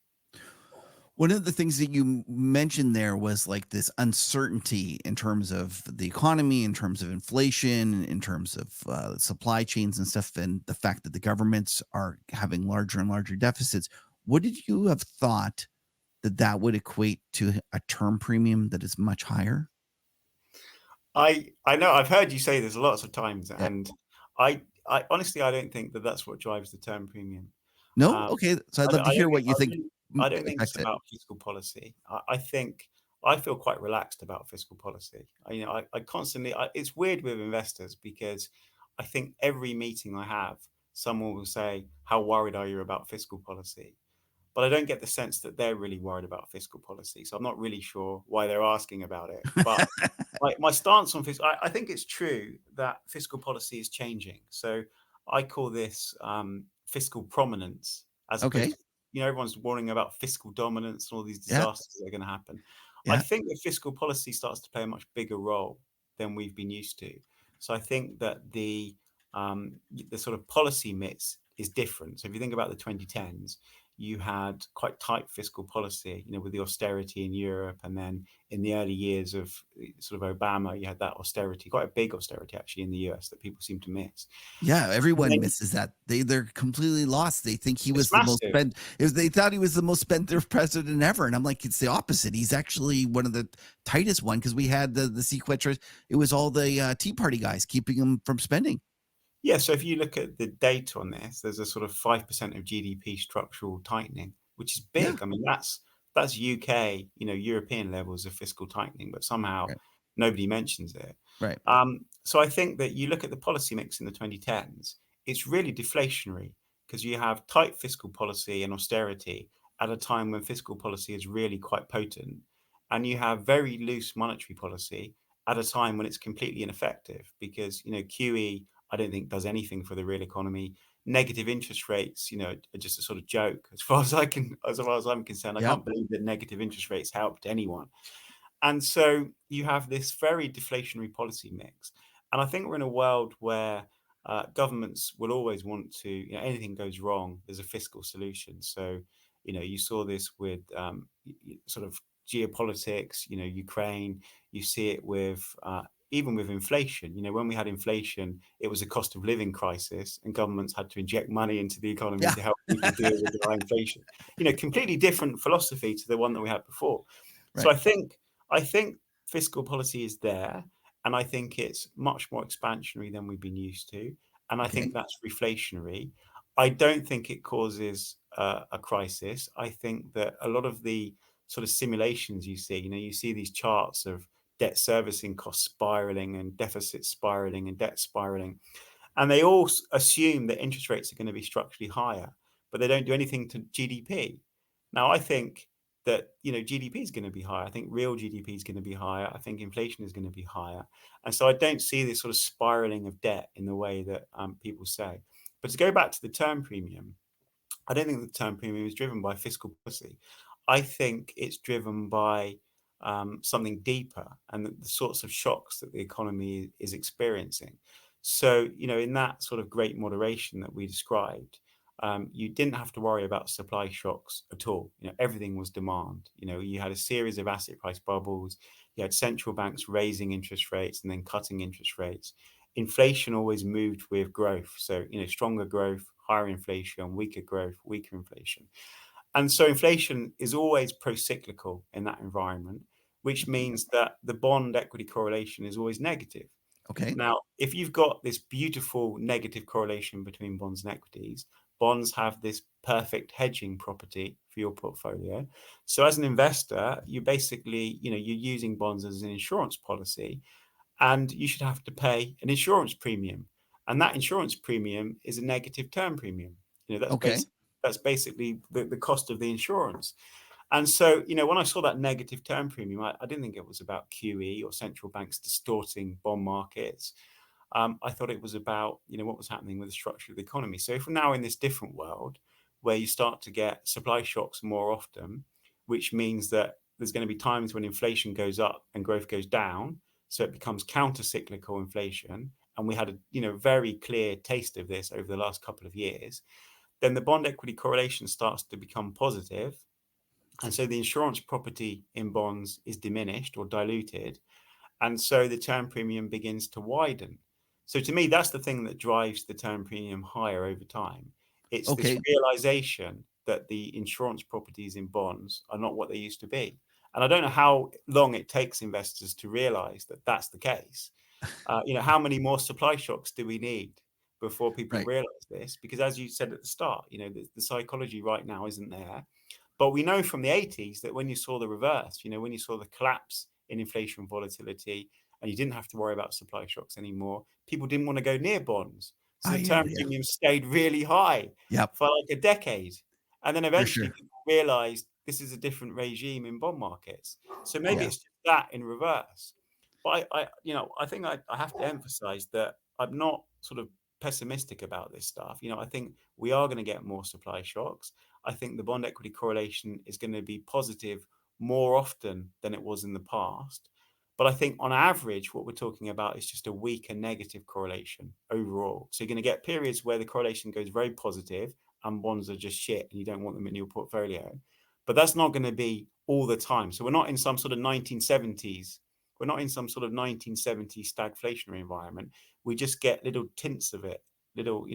One of the things that you mentioned there was like this uncertainty in terms of the economy, in terms of inflation, in terms of supply chains and stuff, and the fact that the governments are having larger and larger deficits. Would you have thought that that would equate to a term premium that is much higher? I know I've heard you say this lots of times, Yeah. and I honestly I don't think that that's what drives the term premium. No? Um, Okay. So I'd I, love don't- to I don't hear think what you think I don't think it's affects it. about fiscal policy. I think I feel quite relaxed about fiscal policy. I constantly. It's weird with investors because I think every meeting I have, someone will say, "How worried are you about fiscal policy?" But I don't get the sense that they're really worried about fiscal policy. So I'm not really sure why they're asking about it. But my stance on fiscal, I think it's true that fiscal policy is changing. So I call this fiscal prominence, as opposed Okay. to, everyone's warning about fiscal dominance and all these Yeah. disasters that are going to happen. I Yeah. think that fiscal policy starts to play a much bigger role than we've been used to. So I think that the sort of policy mix is different. So if you think about the 2010s, you had quite tight fiscal policy, with the austerity in Europe, and then in the early years of sort of Obama, you had that austerity, quite a big austerity actually in the US that people seem to miss. Yeah, And everyone then misses that. They're completely lost. They think he it's was the most massive. spent if they thought he was the most spendthrift president ever. And I'm like, it's the opposite. He's actually one of the tightest one because we had the sequestration. It was all the Tea Party guys keeping him from spending. Yeah, so if you look at the data on this, there's a sort of 5% of GDP structural tightening, which is Yeah. big. I mean, that's UK, European levels of fiscal tightening, but somehow Right. nobody mentions it. Right. So I think that you look at the policy mix in the 2010s, it's really deflationary because you have tight fiscal policy and austerity at a time when fiscal policy is really quite potent, and you have very loose monetary policy at a time when it's completely ineffective because QE I don't think does anything for the real economy. Negative interest rates, are just a sort of joke as far as I'm concerned. I Yeah. can't believe that negative interest rates helped anyone. And so you have this very deflationary policy mix. And I think we're in a world where governments will always want to, anything goes wrong, there's a fiscal solution. So, you saw this with sort of geopolitics, Ukraine, you see it with even with inflation. When we had inflation, it was a cost of living crisis, and governments had to inject money into the economy Yeah. to help people deal with the high inflation. Completely different philosophy to the one that we had before. So Right. I think fiscal policy is there, and I think it's much more expansionary than we've been used to, and I Okay. think that's reflationary. I don't think it causes a crisis. I think that a lot of the sort of simulations you see these charts of debt servicing costs spiraling and deficit spiraling and debt spiraling, and they all assume that interest rates are going to be structurally higher, but they don't do anything to GDP. Now, I think that GDP is going to be higher. I think real GDP is going to be higher. I think inflation is going to be higher, and so I don't see this sort of spiraling of debt in the way that people say. But to go back to the term premium, I don't think the term premium is driven by fiscal policy. I think it's driven by something deeper and the sorts of shocks that the economy is experiencing. So, in that sort of great moderation that we described, you didn't have to worry about supply shocks at all. Everything was demand. You had a series of asset price bubbles. You had central banks raising interest rates and then cutting interest rates. Inflation always moved with growth. So, stronger growth, higher inflation, weaker growth, weaker inflation. And so inflation is always pro-cyclical in that environment, which means that the bond equity correlation is always negative. Okay. Now, if you've got this beautiful negative correlation between bonds and equities, bonds have this perfect hedging property for your portfolio. So as an investor, you basically, you're using bonds as an insurance policy, and you should have to pay an insurance premium. And that insurance premium is a negative term premium. That's Okay. basically the cost of the insurance. And so, when I saw that negative term premium, I didn't think it was about QE or central banks distorting bond markets. I thought it was about, what was happening with the structure of the economy. So if we're now in this different world where you start to get supply shocks more often, which means that there's going to be times when inflation goes up and growth goes down, so it becomes counter-cyclical inflation, and we had a very clear taste of this over the last couple of years, then the bond equity correlation starts to become positive, and so the insurance property in bonds is diminished or diluted, and so the term premium begins to widen. So to me, that's the thing that drives the term premium higher over time. It's this Okay. realization that the insurance properties in bonds are not what they used to be. And I don't know how long it takes investors to realize that that's the case. How many more supply shocks do we need before people Right. realize this? Because as you said at the start, the psychology right now isn't there. But we know from the 80s that when you saw the reverse, when you saw the collapse in inflation volatility and you didn't have to worry about supply shocks anymore, people didn't want to go near bonds. So I the hear term you. premium stayed really high Yep. for like a decade. And then For eventually sure. people realized this is a different regime in bond markets. So maybe Yeah. it's just that in reverse. But I think I have to emphasize that I'm not sort of pessimistic about this stuff. I think we are going to get more supply shocks. I think the bond equity correlation is going to be positive more often than it was in the past. But I think on average, what we're talking about is just a weaker negative correlation overall. So you're going to get periods where the correlation goes very positive and bonds are just shit and you don't want them in your portfolio. But that's not going to be all the time. So we're not in some sort of 1970s. We're not in some sort of 1970s stagflationary environment. We just get little tints of it, little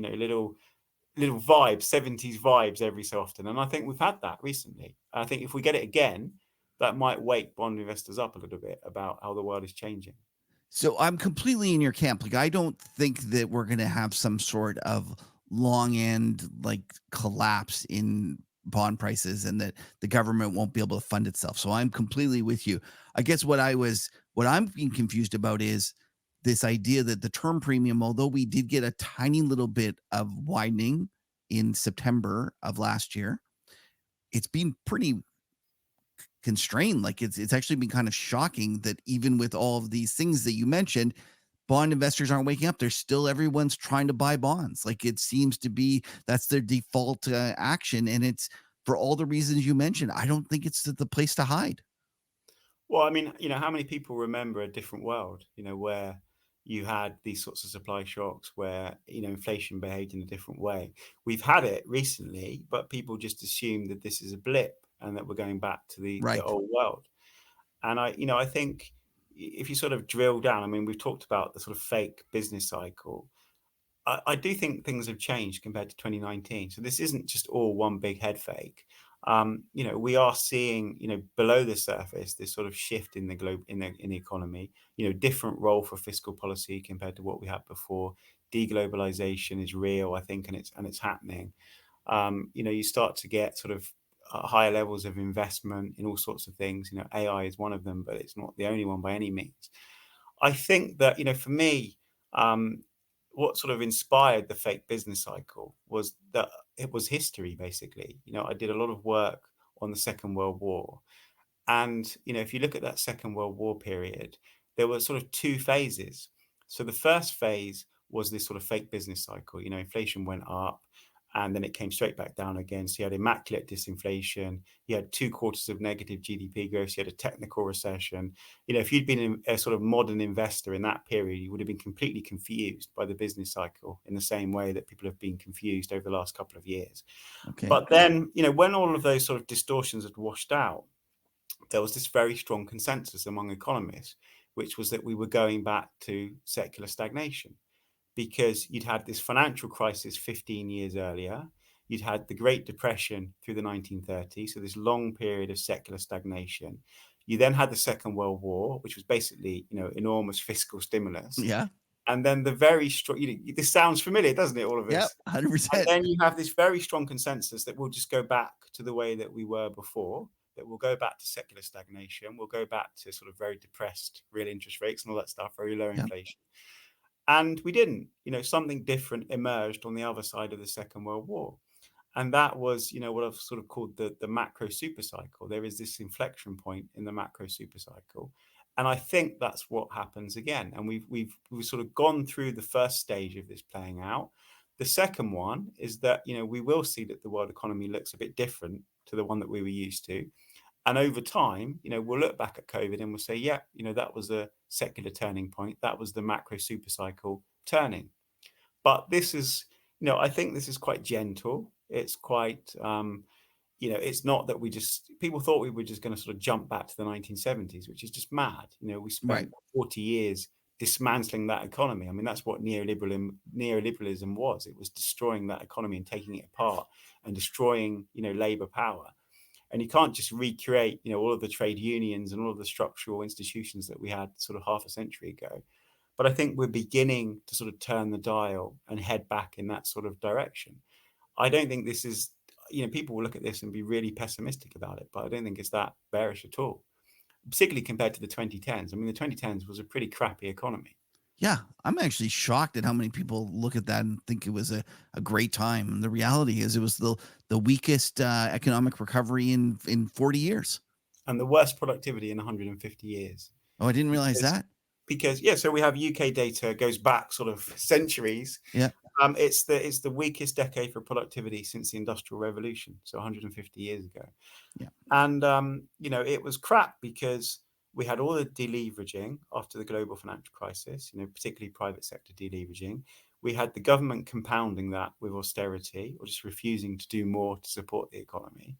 vibes, 70s vibes every so often. And I think we've had that recently. I think if we get it again, that might wake bond investors up a little bit about how the world is changing. So I'm completely in your camp. Like, I don't think that we're going to have some sort of long end like collapse in bond prices and that the government won't be able to fund itself. So I'm completely with you. I guess what I'm being confused about is this idea that the term premium, although we did get a tiny little bit of widening in September of last year, it's been pretty constrained. Like, it's actually been kind of shocking that even with all of these things that you mentioned, bond investors aren't waking up. There's still everyone's trying to buy bonds. Like, it seems to be that's their default action, and it's for all the reasons you mentioned. I don't think it's the place to hide. Well, I mean, how many people remember a different world, where you had these sorts of supply shocks where, inflation behaved in a different way. We've had it recently, but people just assume that this is a blip and that we're going back to the Right. old world. And I think if you sort of drill down, I mean, we've talked about the sort of fake business cycle. I do think things have changed compared to 2019. So this isn't just all one big head fake. We are seeing, below the surface, this sort of shift in the globe, in the economy. Different role for fiscal policy compared to what we had before. Deglobalization is real, I think, and it's happening. You start to get sort of higher levels of investment in all sorts of things. AI is one of them, but it's not the only one by any means. I think that, for me, what sort of inspired the fake business cycle was that it was history, basically. I did a lot of work on the Second World War. And, if you look at that Second World War period, there were sort of two phases. So the first phase was this sort of fake business cycle. Inflation went up and then it came straight back down again. So you had immaculate disinflation. You had 2 quarters of negative GDP growth. You had a technical recession. If you'd been a sort of modern investor in that period, you would have been completely confused by the business cycle in the same way that people have been confused over the last couple of years. Okay. But then, when all of those sort of distortions had washed out, there was this very strong consensus among economists, which was that we were going back to secular stagnation, because you'd had this financial crisis 15 years earlier. You'd had the Great Depression through the 1930s, so this long period of secular stagnation. You then had the Second World War, which was basically, enormous fiscal stimulus. Yeah. And then the very strong, this sounds familiar, doesn't it, all of Yep. this? 100%. And then you have this very strong consensus that we'll just go back to the way that we were before, that we'll go back to secular stagnation. We'll go back to sort of very depressed real interest rates and all that stuff, very low Yep. inflation. And we didn't. Something different emerged on the other side of the Second World War. And that was, what I've sort of called the macro super cycle. There is this inflection point in the macro super cycle. And I think that's what happens again. And we've sort of gone through the first stage of this playing out. The second one is that, we will see that the world economy looks a bit different to the one that we were used to. And over time, we'll look back at COVID and we'll say, yeah, that was a secular turning point. That was the macro super cycle turning. But this is, I think this is quite gentle. It's quite, it's not that people thought we were just going to sort of jump back to the 1970s, which is just mad. We spent 40 years dismantling that economy. I mean, that's what neoliberalism was. It was destroying that economy and taking it apart and destroying, labor power. And you can't just recreate, all of the trade unions and all of the structural institutions that we had sort of half a century ago. But I think we're beginning to sort of turn the dial and head back in that sort of direction. I don't think this is, people will look at this and be really pessimistic about it, but I don't think it's that bearish at all, particularly compared to the 2010s. I mean, the 2010s was a pretty crappy economy. Yeah, I'm actually shocked at how many people look at that and think it was a great time. And the reality is it was the weakest economic recovery in 40 years. And the worst productivity in 150 years. Oh, I didn't realize that. Because, so we have UK data goes back sort of centuries. Yeah. It's the weakest decade for productivity since the Industrial Revolution, so 150 years ago. Yeah. And, it was crap because we had all the deleveraging after the global financial crisis, particularly private sector deleveraging. We had the government compounding that with austerity or just refusing to do more to support the economy.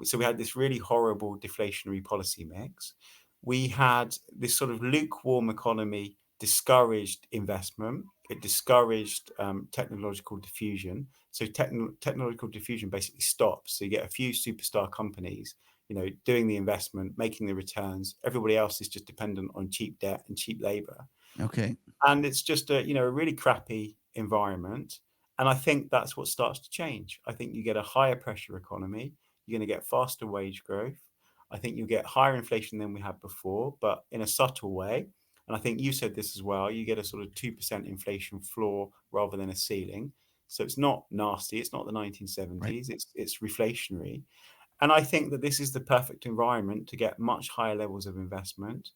So we had this really horrible deflationary policy mix. We had this sort of lukewarm economy, discouraged investment. It discouraged technological diffusion. So technological diffusion basically stops. So you get a few superstar companies, doing the investment, making the returns. Everybody else is just dependent on cheap debt and cheap labor. Okay. And it's just a really crappy environment. And I think that's what starts to change. I think you get a higher pressure economy. You're going to get faster wage growth. I think you'll get higher inflation than we had before, but in a subtle way. And I think you said this as well. You get a sort of 2% inflation floor rather than a ceiling. So it's not nasty. It's not the 1970s. Right. It's reflationary. And I think that this is the perfect environment to get much higher levels of investment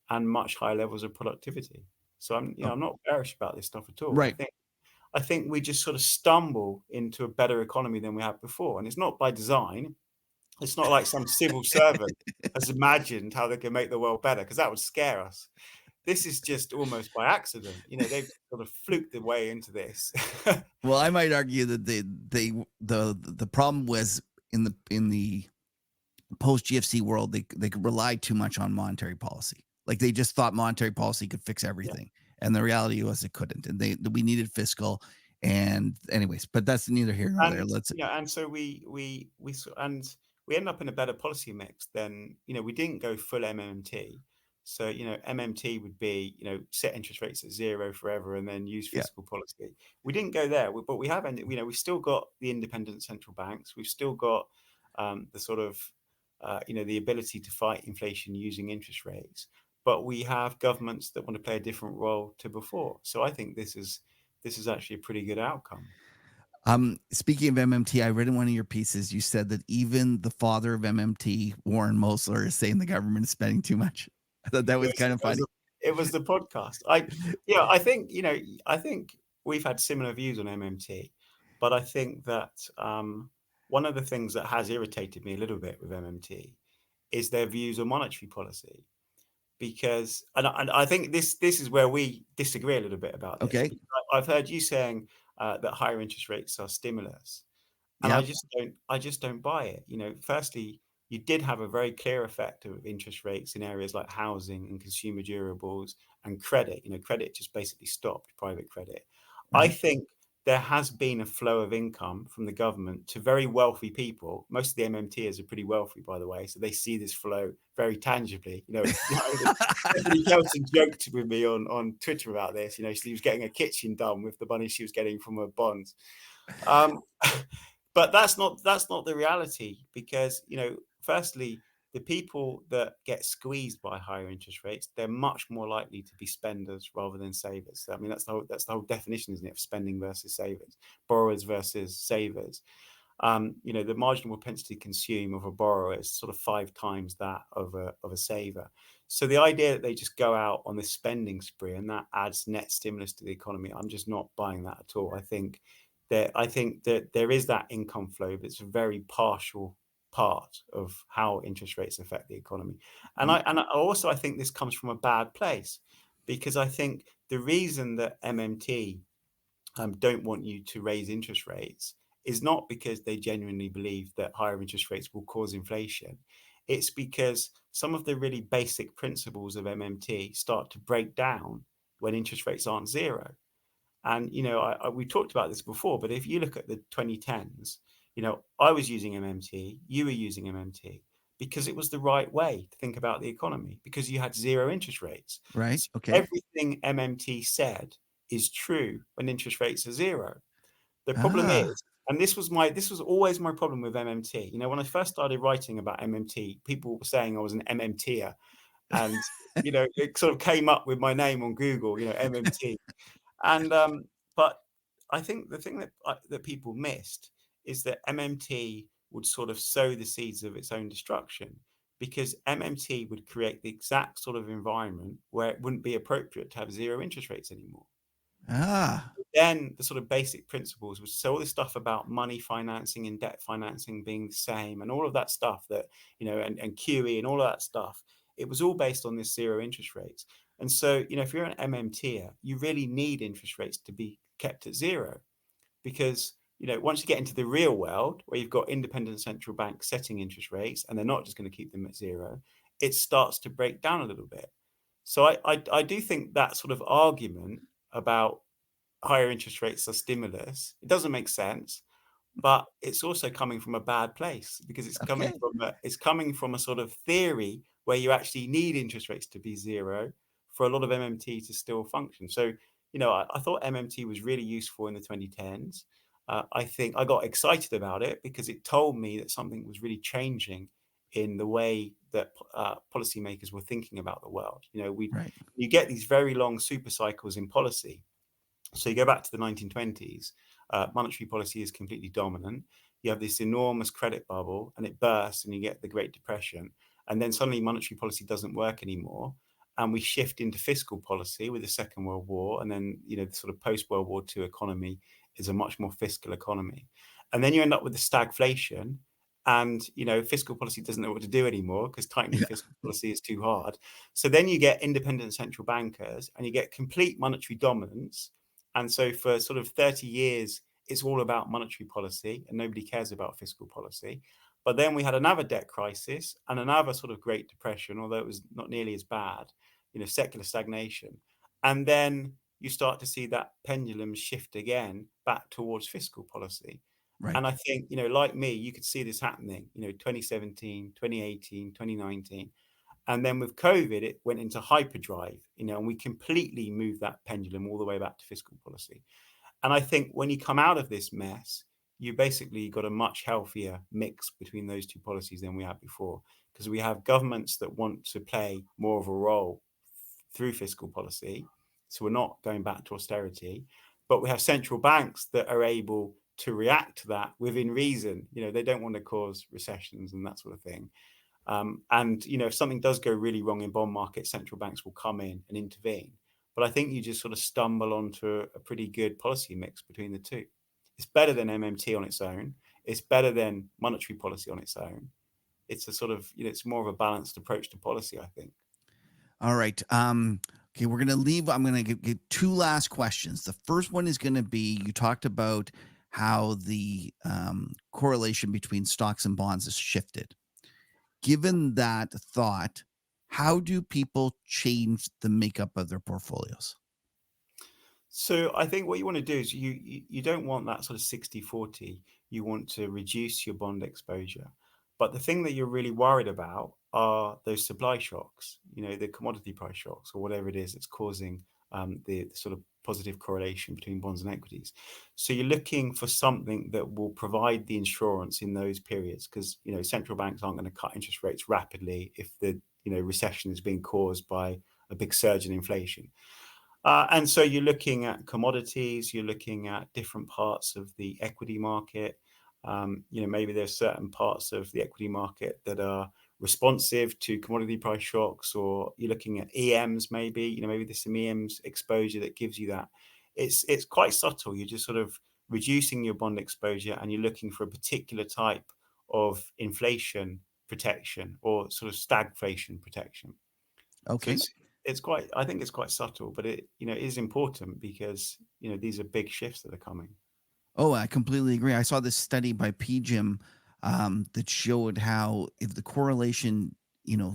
and much higher levels of productivity. So I'm not bearish about this stuff at all. Right. I think we just sort of stumble into a better economy than we had before. And it's not by design. It's not like some civil servant has imagined how they can make the world better, because that would scare us. this is just almost by accident. They've sort of fluked their way into this. Well, I might argue that the problem was in the post GFC world, they could rely too much on monetary policy. Like they just thought monetary policy could fix Yeah. everything, and the reality was it couldn't. And we needed fiscal. And anyways, but that's neither here nor there. And Let's and so we end up in a better policy mix than we didn't go full MMT. So MMT would be set interest rates at zero forever and then use yeah. fiscal policy. We didn't go there, but we have we've still got the independent central banks. We've still got the sort of the ability to fight inflation using interest rates. But we have governments that want to play a different role to before. So I think this is actually a pretty good outcome. Speaking of MMT, I read in one of your pieces, you said that even the father of MMT, Warren Mosler, is saying the government is spending too much. I thought that was kind of funny. It was the podcast. I think we've had similar views on MMT, but I think that one of the things that has irritated me a little bit with MMT is their views on monetary policy. Because and I think this is where we disagree a little bit about this. Okay. I've heard you saying that higher interest rates are stimulus, and Yep. I just don't buy it. Firstly, you did have a very clear effect of interest rates in areas like housing and consumer durables and credit. Credit just basically stopped, private credit. I Right. think there has been a flow of income from the government to very wealthy people. Most of the MMTers are pretty wealthy, by the way, so they see this flow very tangibly. Stephanie Kelton joked with me on Twitter about this. She was getting a kitchen done with the money she was getting from her bonds. But that's not the reality, because firstly, the people that get squeezed by higher interest rates, they're much more likely to be spenders rather than savers. I mean, that's the whole definition, isn't it, of spending versus savers, borrowers versus savers. The marginal propensity to consume of a borrower is sort of 5 times that of a saver. So the idea that they just go out on this spending spree and that adds net stimulus to the economy, I'm just not buying that at all. I think that there is that income flow, but it's a very partial part of how interest rates affect the economy. And I think this comes from a bad place, because I think the reason that MMT don't want you to raise interest rates is not because they genuinely believe that higher interest rates will cause inflation. It's because some of the really basic principles of MMT start to break down when interest rates aren't zero. And we talked about this before, but if you look at the 2010s, I was using MMT, you were using MMT, because it was the right way to think about the economy, because you had zero interest rates. Right. So Okay. everything MMT said is true when interest rates are zero. The problem is, and this was always my problem with MMT. When I first started writing about MMT, people were saying I was an MMTer, and it sort of came up with my name on Google, MMT. And but I think the thing that people missed is that MMT would sort of sow the seeds of its own destruction, because MMT would create the exact sort of environment where it wouldn't be appropriate to have zero interest rates anymore. Then the sort of basic principles was, so all this stuff about money financing and debt financing being the same, and all of that stuff that and QE and all of that stuff, it was all based on this zero interest rates. And so if you're an MMTer, you really need interest rates to be kept at zero, because once you get into the real world where you've got independent central banks setting interest rates and they're not just going to keep them at zero, it starts to break down a little bit. So I do think that sort of argument about higher interest rates are stimulus, it doesn't make sense, but it's also coming from a bad place, because it's coming from a sort of theory where you actually need interest rates to be zero for a lot of MMT to still function. So I thought MMT was really useful in the 2010s. I think I got excited about it because it told me that something was really changing in the way that policymakers were thinking about the world. Right. You get these very long super cycles in policy. So you go back to the 1920s, monetary policy is completely dominant. You have this enormous credit bubble and it bursts and you get the Great Depression. And then suddenly monetary policy doesn't work anymore. And we shift into fiscal policy with the Second World War. And then, the sort of post-World War II economy is a much more fiscal economy. And then you end up with the stagflation. and fiscal policy doesn't know what to do anymore because tightening fiscal policy is too hard. So then you get independent central bankers and you get complete monetary dominance. And so for sort of 30 years, it's all about monetary policy and nobody cares about fiscal policy. But then we had another debt crisis and another sort of Great Depression, although it was not nearly as bad, secular stagnation. And then you start to see that pendulum shift again back towards fiscal policy. Right. And I think, like me, you could see this happening, 2017, 2018, 2019. And then with COVID, it went into hyperdrive, and we completely moved that pendulum all the way back to fiscal policy. And I think when you come out of this mess, you basically got a much healthier mix between those two policies than we had before, because we have governments that want to play more of a role through fiscal policy. So we're not going back to austerity, but we have central banks that are able to react to that within reason. They don't want to cause recessions and that sort of thing. And if something does go really wrong in bond markets, central banks will come in and intervene. But I think you just sort of stumble onto a pretty good policy mix between the two. It's better than MMT on its own. It's better than monetary policy on its own. It's a sort of, it's more of a balanced approach to policy, I think. All right. Okay, we're going to leave. I'm going to get two last questions. The first one is going to be, you talked about how the correlation between stocks and bonds has shifted. Given that thought, how do people change the makeup of their portfolios? So I think what you want to do is you don't want that sort of 60-40. You want to reduce your bond exposure. But the thing that you're really worried about are those supply shocks, the commodity price shocks or whatever it is that's causing the sort of positive correlation between bonds and equities. So you're looking for something that will provide the insurance in those periods, because central banks aren't going to cut interest rates rapidly if the recession is being caused by a big surge in inflation. And so you're looking at commodities, you're looking at different parts of the equity market. Maybe there's certain parts of the equity market that are responsive to commodity price shocks, or you're looking at EMs, maybe there's some EMs exposure that gives you that. It's quite subtle. You're just sort of reducing your bond exposure and you're looking for a particular type of inflation protection or sort of stagflation protection. So Okay. I think it's quite subtle, but it is important because these are big shifts that are coming. Oh, I completely agree. I saw this study by PGIM that showed how if the correlation,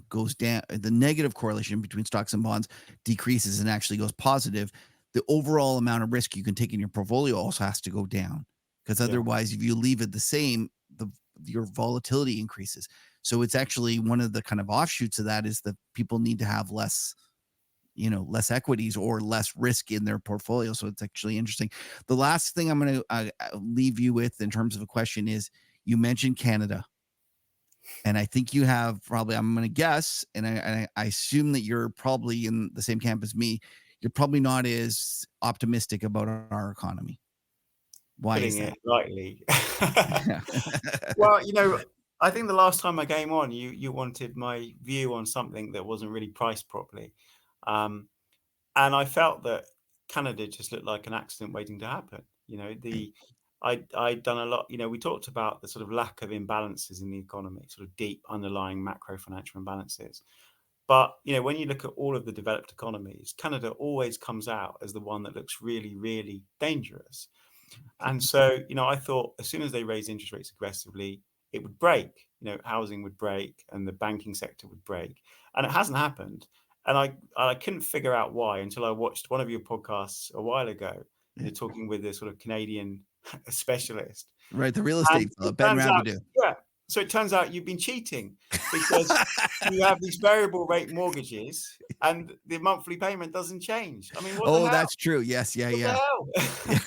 goes down, the negative correlation between stocks and bonds decreases and actually goes positive, the overall amount of risk you can take in your portfolio also has to go down. Because otherwise, if you leave it the same, your volatility increases. So it's actually one of the kind of offshoots of that is that people need to have less equities or less risk in their portfolio. So it's actually interesting. The last thing I'm going to leave you with in terms of a question is, you mentioned Canada. And I think you have probably, I'm going to guess, and I assume that you're probably in the same camp as me. You're probably not as optimistic about our economy. Why Putting is it that? lightly. Well, I think the last time I came on, you wanted my view on something that wasn't really priced properly. And I felt that Canada just looked like an accident waiting to happen. I'd done a lot, we talked about the sort of lack of imbalances in the economy, sort of deep underlying macro financial imbalances. But, when you look at all of the developed economies, Canada always comes out as the one that looks really, really dangerous. And so, I thought as soon as they raise interest rates aggressively, it would break, housing would break and the banking sector would break. And it hasn't happened. And I couldn't figure out why until I watched one of your podcasts a while ago, talking with a sort of Canadian specialist. Right. The real And estate fellow, it Ben turns out, Rabideau. yeah. So it turns out you've been cheating because you have these variable rate mortgages and the monthly payment doesn't change. I mean, what the Oh, hell? that's true. Yes. Yeah. What the Yeah. hell?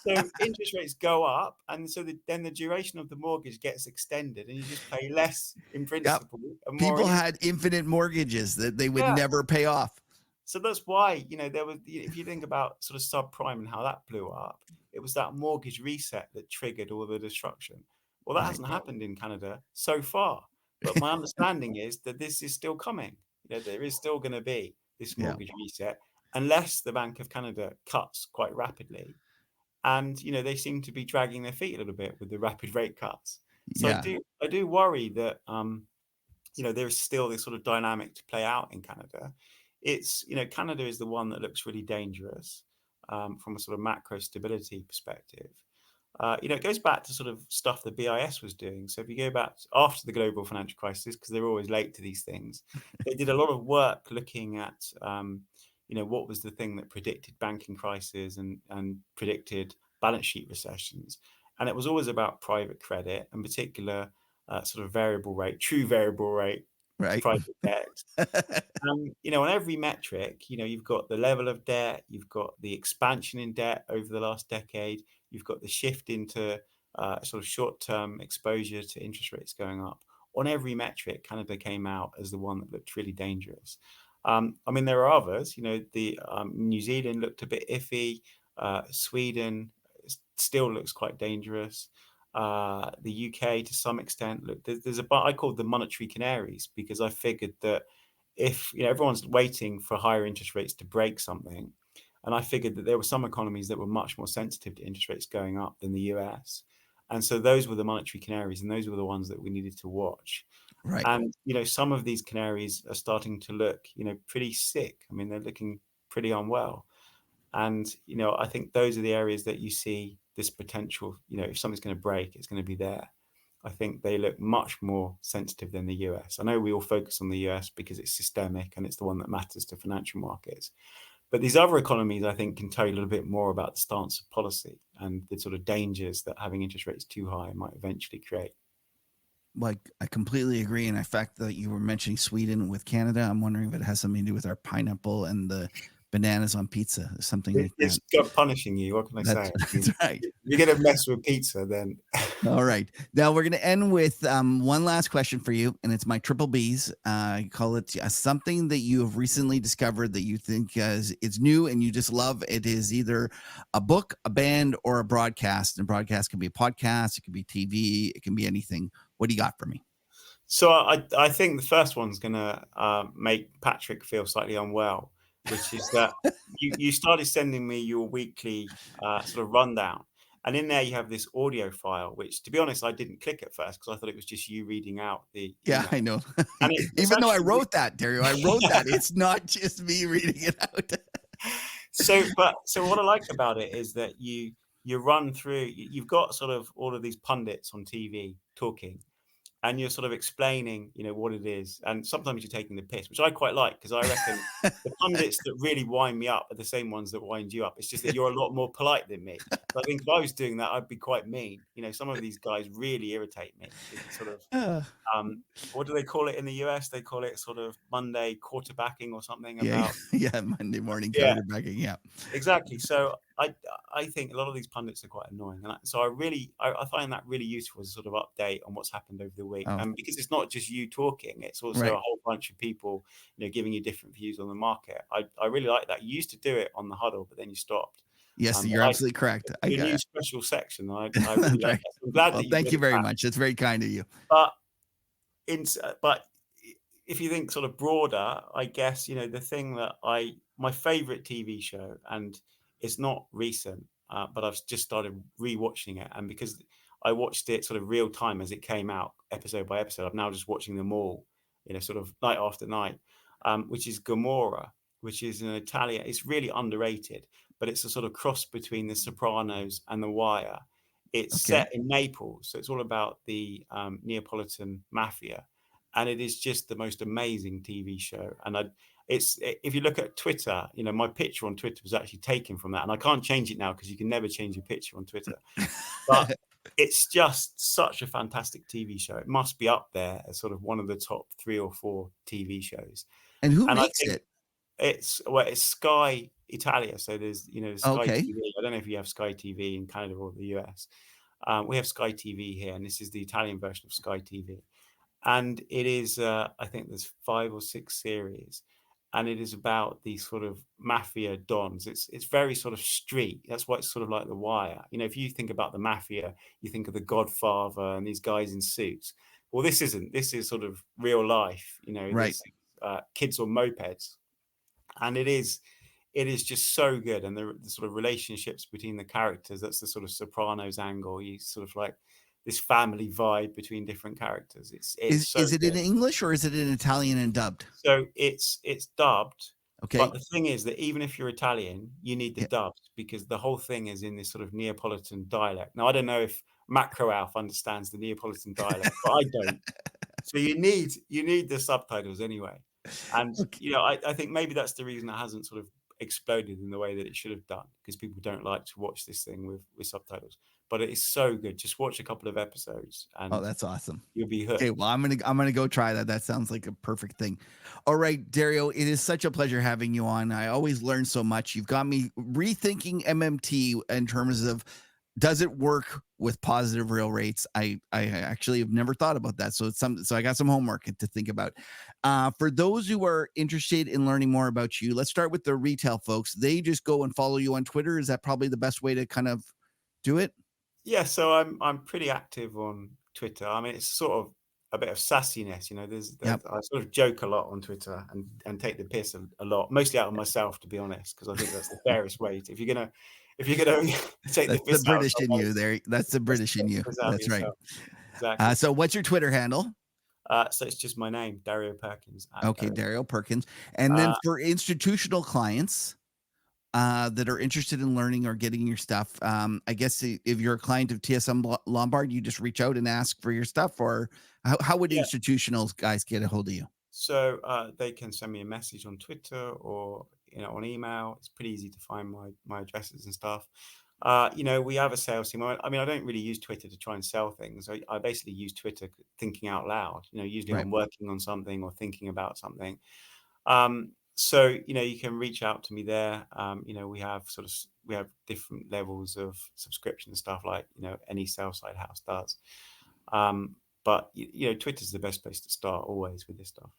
So interest rates go up, and so then the duration of the mortgage gets extended, and you just pay less in Yep. principal and more People in had infinite mortgages that they would yeah. never pay off. So that's why there was, if you think about sort of subprime and how that blew up, it was that mortgage reset that triggered all the destruction. Well, that Right. hasn't happened in Canada so far, but my understanding is that this is still coming. There is still going to be this Yeah. mortgage reset unless the Bank of Canada cuts quite rapidly. And, they seem to be dragging their feet a little bit with the rapid rate cuts. So Yeah. I do worry that there is still this sort of dynamic to play out in Canada. It's Canada is the one that looks really dangerous from a sort of macro stability perspective. It goes back to sort of stuff the BIS was doing. So if you go back after the global financial crisis, because they're always late to these things, they did a lot of work looking at, what was the thing that predicted banking crises and predicted balance sheet recessions. And it was always about private credit, in particular, sort of true variable rate Right. private debt. On every metric, you've got the level of debt, you've got the expansion in debt over the last decade, you've got the shift into sort of short-term exposure to interest rates going up. On every metric, Canada came out as the one that looked really dangerous. There are others. The New Zealand looked a bit iffy. Sweden still looks quite dangerous. The UK, to some extent, look. I called them monetary canaries because I figured that if everyone's waiting for higher interest rates to break something, and I figured that there were some economies that were much more sensitive to interest rates going up than the US, and so those were the monetary canaries, and those were the ones that we needed to watch. Right. And some of these canaries are starting to look pretty sick. They're looking pretty unwell. And I think those are the areas that you see this potential. If something's going to break, it's going to be there. I think they look much more sensitive than the US. I know we all focus on the US because it's systemic and it's the one that matters to financial markets. But these other economies, I think, can tell you a little bit more about the stance of policy and the sort of dangers that having interest rates too high might eventually create. Like, I completely agree. And in fact, that you were mentioning Sweden with Canada, I'm wondering if it has something to do with our pineapple and the bananas on pizza, something like It's that. God punishing you. What can I say? That's right. You're going to mess with pizza, then. All right. Now we're going to end with one last question for you, and it's my triple B's. I call it something that you have recently discovered that you think it's new and you just love. It is either a book, a band, or a broadcast. And broadcast can be a podcast, it can be TV, it can be anything. What do you got for me? So I think the first one's going to make Patrick feel slightly unwell, which is that you started sending me your weekly sort of rundown. And in there you have this audio file, which, to be honest, I didn't click at first because I thought it was just you reading out the Yeah, email. I know. And it's Even though I actually wrote that, Dario, I wrote that. It's not just me reading it out. so what I like about it is that you run through. You've got sort of all of these pundits on TV talking, and you're sort of explaining, what it is. And sometimes you're taking the piss, which I quite like because I reckon the pundits that really wind me up are the same ones that wind you up. It's just that you're a lot more polite than me. So I think if I was doing that, I'd be quite mean. Some of these guys really irritate me. It's sort of, what do they call it in the US? They call it sort of Monday quarterbacking or something Yeah, about. yeah, Monday morning Yeah, quarterbacking. Yeah. exactly. So I think a lot of these pundits are quite annoying, and so I find that really useful as a sort of update on what's happened over the week. Oh, And because it's not just you talking, it's also right. a whole bunch of people, giving you different views on the market. I really like that. You used to do it on the huddle, but then you stopped. Yes, But you're absolutely correct. I your got new it. special section, I really That's like right. that. So I'm glad Well, that you thank brought you it very back. much. That's very kind of you. But but if you think sort of broader, I guess the thing that my favorite TV show, and it's not recent, but I've just started rewatching it, and because I watched it sort of real time as it came out, episode by episode, I'm now just watching them all, sort of night after night, which is Gomorrah, which is an Italian. It's really underrated, but it's a sort of cross between The Sopranos and The Wire. It's Okay. set in Naples, so it's all about the Neapolitan mafia, and it is just the most amazing TV show. And it's if you look at Twitter, my picture on Twitter was actually taken from that, and I can't change it now because you can never change your picture on Twitter. But it's just such a fantastic TV show. It must be up there as sort of one of the top 3 or 4 TV shows. And who And I makes think it? it's Sky Italia. So there's Sky Okay. TV. I don't know if you have Sky TV in Canada or the US. We have Sky TV here, and this is the Italian version of Sky TV. And it is, I think there's 5 or 6 series, and it is about these sort of mafia dons. It's very sort of street. That's why it's sort of like The Wire. If you think about the mafia, you think of The Godfather and these guys in suits. Well, this isn't. This is sort of real life. Right. This kids on mopeds, and it is just so good. And the sort of relationships between the characters. That's the sort of Sopranos angle. You sort of like this family vibe between different characters. It's so Is it in good. English or is it in Italian and dubbed? So it's dubbed, but Okay. the thing is that even if you're Italian, you need the Yeah. dubbed because the whole thing is in this sort of Neapolitan dialect. Now, I don't know if Macro Alf understands the Neapolitan dialect, but I don't. So you need the subtitles anyway. And Okay. I think maybe that's the reason it hasn't sort of exploded in the way that it should have done, because people don't like to watch this thing with subtitles. But it is so good. Just watch a couple of episodes Oh, and that's awesome. you'll be Okay, hooked. well, I'm gonna go try that. That sounds like a perfect thing. All right, Dario, it is such a pleasure having you on. I always learn so much. You've got me rethinking MMT in terms of does it work with positive real rates? I actually have never thought about that. So I got some homework to think about. For those who are interested in learning more about you, let's start with the retail folks. They just go and follow you on Twitter. Is that probably the best way to kind of do it? Yeah, so I'm pretty active on Twitter. I mean, it's sort of a bit of sassiness, Yep. I sort of joke a lot on Twitter and take the piss a lot, mostly out of myself, to be honest, because I think that's the fairest way to, if you're gonna take the That's the piss out of British in someone, you there. That's the just British in take you. the piss out of That's right. yourself. Exactly. So what's your Twitter handle? So it's just my name, Dario Perkins, at Okay, Dario. Dario Perkins. And then Uh, for institutional clients that are interested in learning or getting your stuff, I guess if you're a client of TSM Lombard, you just reach out and ask for your stuff, or how would yeah. institutional guys get a hold of you? So they can send me a message on Twitter or on email. It's pretty easy to find my addresses and stuff. We have a sales team. I mean, I don't really use Twitter to try and sell things. I basically use Twitter thinking out loud. Usually Right. I'm working on something or thinking about something. So you can reach out to me there. We have different levels of subscription and stuff, like any sell side house does. But Twitter's the best place to start always with this stuff.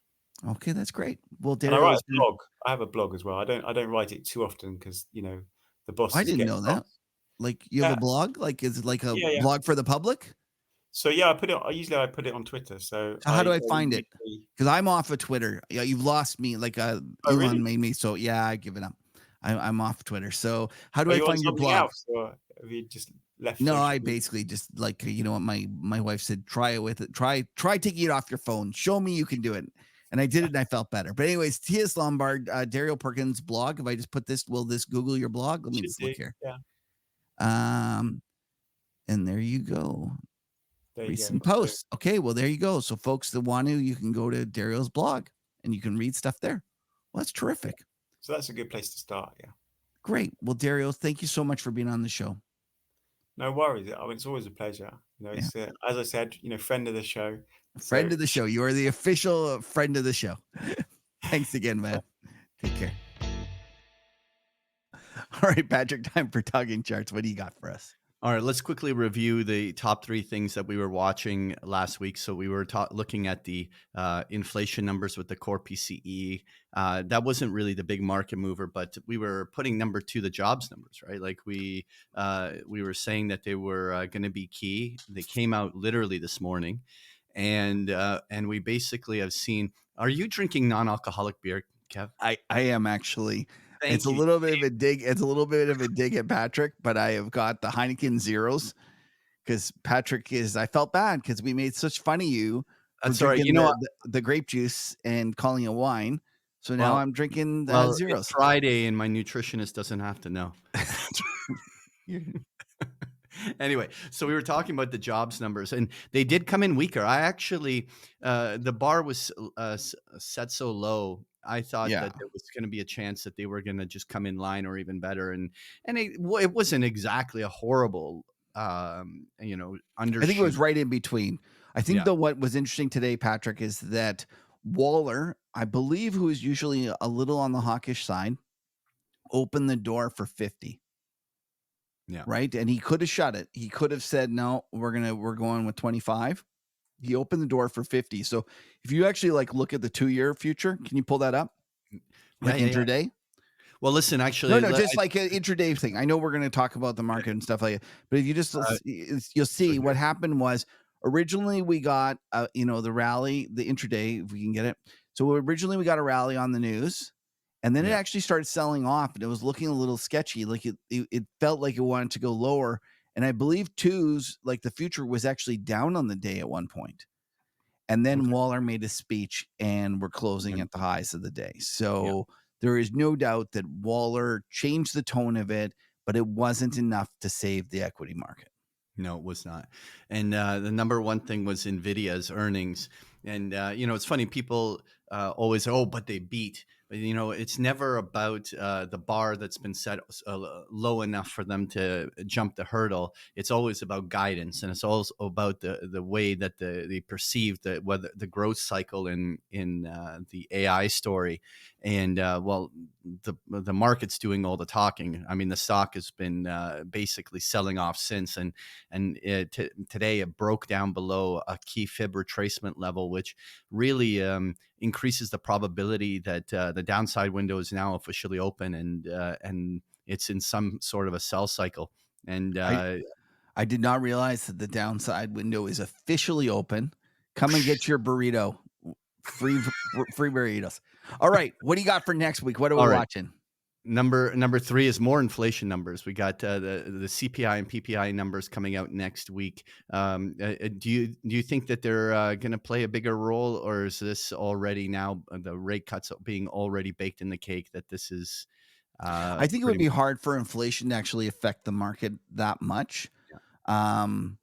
Okay, that's great. Well, And I Dario, write it's a been, blog. I have a blog as well. I don't write it too often because the I bosses didn't get know that. cross. Like you have a Yeah, blog? Like is it like a yeah, yeah. blog for the public? So yeah, I put it on Twitter. So So how do I I find it? usually. Because I'm off of Twitter. Yeah, you've lost me. Like Oh Elon really? made me. So yeah, I give it up. I'm off Twitter. So how do Are I you on find your something blog? else, or have you just left No, social I media? basically just like you know what my wife said, try it with it. Try taking it off your phone. Show me you can do it. And I did it and I felt better. But anyways, T.S. Lombard, Dario Perkins blog. If I just put this, will this Google your blog? Let me Should just look do. here. Yeah. Um, and there you go. There you go. Recent So posts. Okay, well, there you go. So folks that want to, you can go to Dario's blog and you can read stuff there. Well, that's yeah. terrific. So that's a good place to start. Yeah. Great. Well, Dario, thank you so much for being on the show. No worries. I mean, it's always a pleasure. Yeah. It's as I said, friend of the show. So Friend of the show. You are the official friend of the show. Thanks again, man. Take care. All right, Patrick, time for talking charts. What do you got for us? All right, let's quickly review the top three things that we were watching last week. So we were looking at the inflation numbers with the core PCE. That wasn't really the big market mover, but we were putting number two the jobs numbers, right? Like we were saying that they were going to be key. They came out literally this morning, and we basically have seen. Are you drinking non-alcoholic beer, Kev? I am actually. It's Thank a you. little bit of a dig. It's a little bit of a dig at Patrick, but I have got the Heineken Zeros because Patrick is. I felt bad because we made such fun of you for That's all right. drinking You know what? the grape juice and calling it wine. So now Well, I'm drinking it's Zeros. Friday, and my nutritionist doesn't have to know. Anyway, so we were talking about the jobs numbers, and they did come in weaker. I actually, the bar was set so low. I thought Yeah, that there was going to be a chance that they were going to just come in line or even better, and it wasn't exactly a horrible, I think it undershoot. was right in between. I think Yeah, though what was interesting today, Patrick, is that Waller, I believe, who is usually a little on the hawkish side, opened the door for 50. yeah. Right? And he could have shut it. He could have said, no, we're going with 25. He opened the door for 50. So if you actually like look at the 2-year future, can you pull that up? Yeah, Like yeah, yeah. intraday? Well, listen, No, actually, no, just like an intraday thing. I know we're going to talk about the okay, market and stuff like that, but if you just uh, you'll so see here, what happened was originally we got the rally, the intraday, if we can get it. So originally we got a rally on the news, and then it yeah, actually started selling off, and it was looking a little sketchy. Like it felt like it wanted to go lower, And I believe twos, like the future, was actually down on the day at one point. And then Okay. Waller made a speech and we're closing Yeah. at the highs of the day. Yeah. So there is no doubt that Waller changed the tone of it, but it wasn't enough to save the equity market. No, it was not. And the number one thing was Nvidia's earnings. And it's funny. People always, oh, but they beat. But it's never about the bar that's been set low enough for them to jump the hurdle. It's always about guidance, and it's also about the way that they perceive whether the growth cycle in the AI story. And the market's doing all the talking. I mean, the stock has been basically selling off since, and today it broke down below a key fib retracement level, which really increases the probability that the downside window is now officially open, and it's in some sort of a sell cycle. And I did not realize that the downside window is officially open. Come and get your burrito. Free free burritos. All right, what do you got for next week? What are we all right. watching? Number three is more inflation numbers. We got the CPI and PPI numbers coming out next week. Do you think that they're going to play a bigger role, or is this already now the rate cuts being already baked in the cake? That this is I think it would pretty be much. hard for inflation to actually affect the market that much. Um,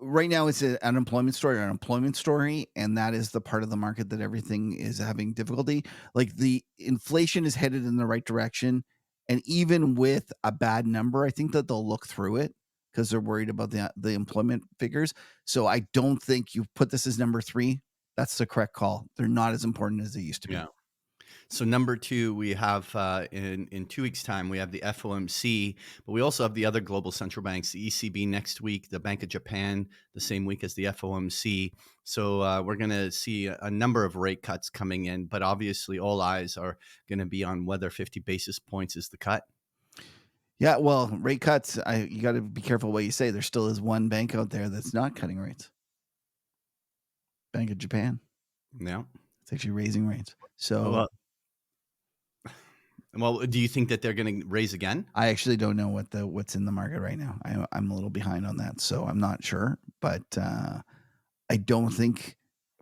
right now, it's an unemployment story, and that is the part of the market that everything is having difficulty. Like the inflation is headed in the right direction, and even with a bad number, I think that they'll look through it because they're worried about the employment figures. So I don't think you put this as number three. That's the correct call. They're not as important as they used to be. Yeah. So number two, we have in 2 weeks' time, we have the FOMC, but we also have the other global central banks, the ECB next week, the Bank of Japan the same week as the FOMC. So we're going to see a number of rate cuts coming in, but obviously all eyes are going to be on whether 50 basis points is the cut. Yeah, well, rate cuts, you got to be careful what you say. There still is one bank out there that's not cutting rates. Bank of Japan. Yeah. It's actually raising rates. So Well, do you think that they're going to raise again? I actually don't know what's in the market right now. I'm a little behind on that, so I'm not sure. But I don't think,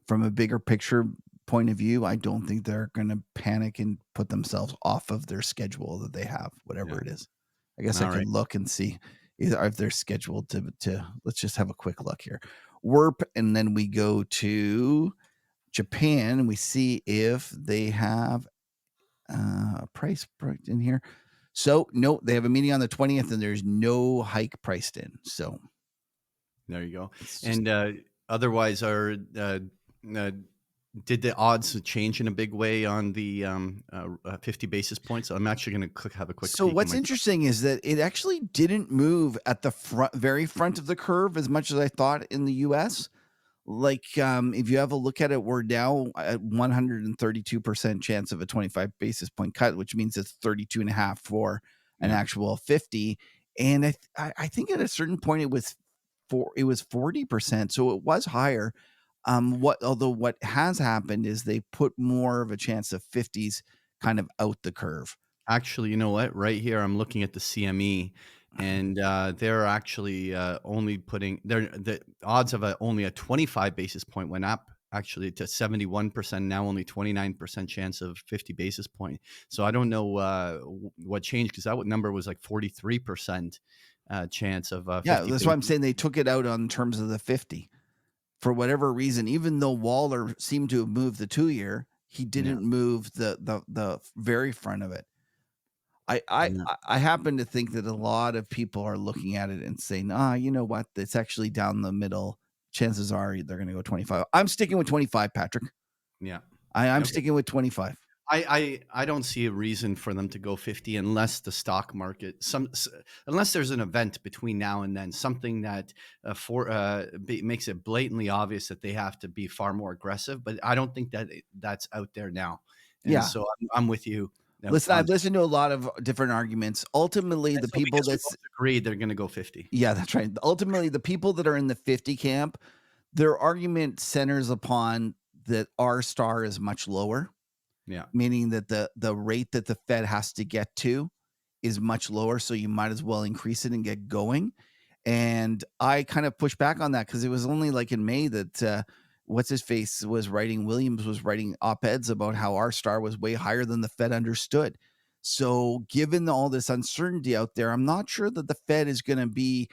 from a bigger picture point of view, I don't think they're going to panic and put themselves off of their schedule that they have, whatever Yeah. it is. I guess I All could right. look and see if they're scheduled to. Let's just have a quick look here. WERP, and then we go to Japan and we see if they have a price in here. So no, they have a meeting on the 20th and there's no hike priced in. So There you go. it's just And otherwise, did the odds change in a big way on the 50 basis points? I'm actually going to have a quick so peek in what's my. interesting is that it actually didn't move at the very front of the curve as much as I thought in the US. Like if you have a look at it, we're now at 132% chance of a 25 basis point cut, which means it's 32 and a half for an Yeah. actual 50. And I think at a certain point it was 40%, so it was higher. Although what has happened is they put more of a chance of 50s kind of out the curve. Actually, you know what? Right here, I'm looking at the CME, and they're actually only putting the odds of only a 25 basis point went up actually to 71%. Now only 29% chance of 50 basis point. So I don't know what changed, because that number was like 43% chance of Yeah, 50 that's why basis. I'm saying they took it out on terms of the 50. For whatever reason, even though Waller seemed to have moved the 2-year, he Yeah. didn't move the very front of it. I I Yeah. I happen to think that a lot of people are looking at it and saying, you know what? It's actually down the middle. Chances are they're going to go 25. I'm sticking with 25, Patrick. Yeah. I'm Okay. sticking with 25. I don't see a reason for them to go 50 unless the stock market unless there's an event between now and then, something that makes it blatantly obvious that they have to be far more aggressive. But I don't think that that's out there now, and Yeah. so I'm with you. Listen, I've listened to a lot of different arguments. Ultimately, And the so people because we that's both agreed they're going to go 50. yeah, that's right. Ultimately, the people that are in the 50 camp, their argument centers upon that R star is much lower, Yeah. meaning that the rate that the Fed has to get to is much lower, so you might as well increase it and get going. And I kind of pushed back on that because it was only like in May that what's his face was writing, Williams was writing op-eds about how our star was way higher than the Fed understood. So given all this uncertainty out there, I'm not sure that the Fed is going to be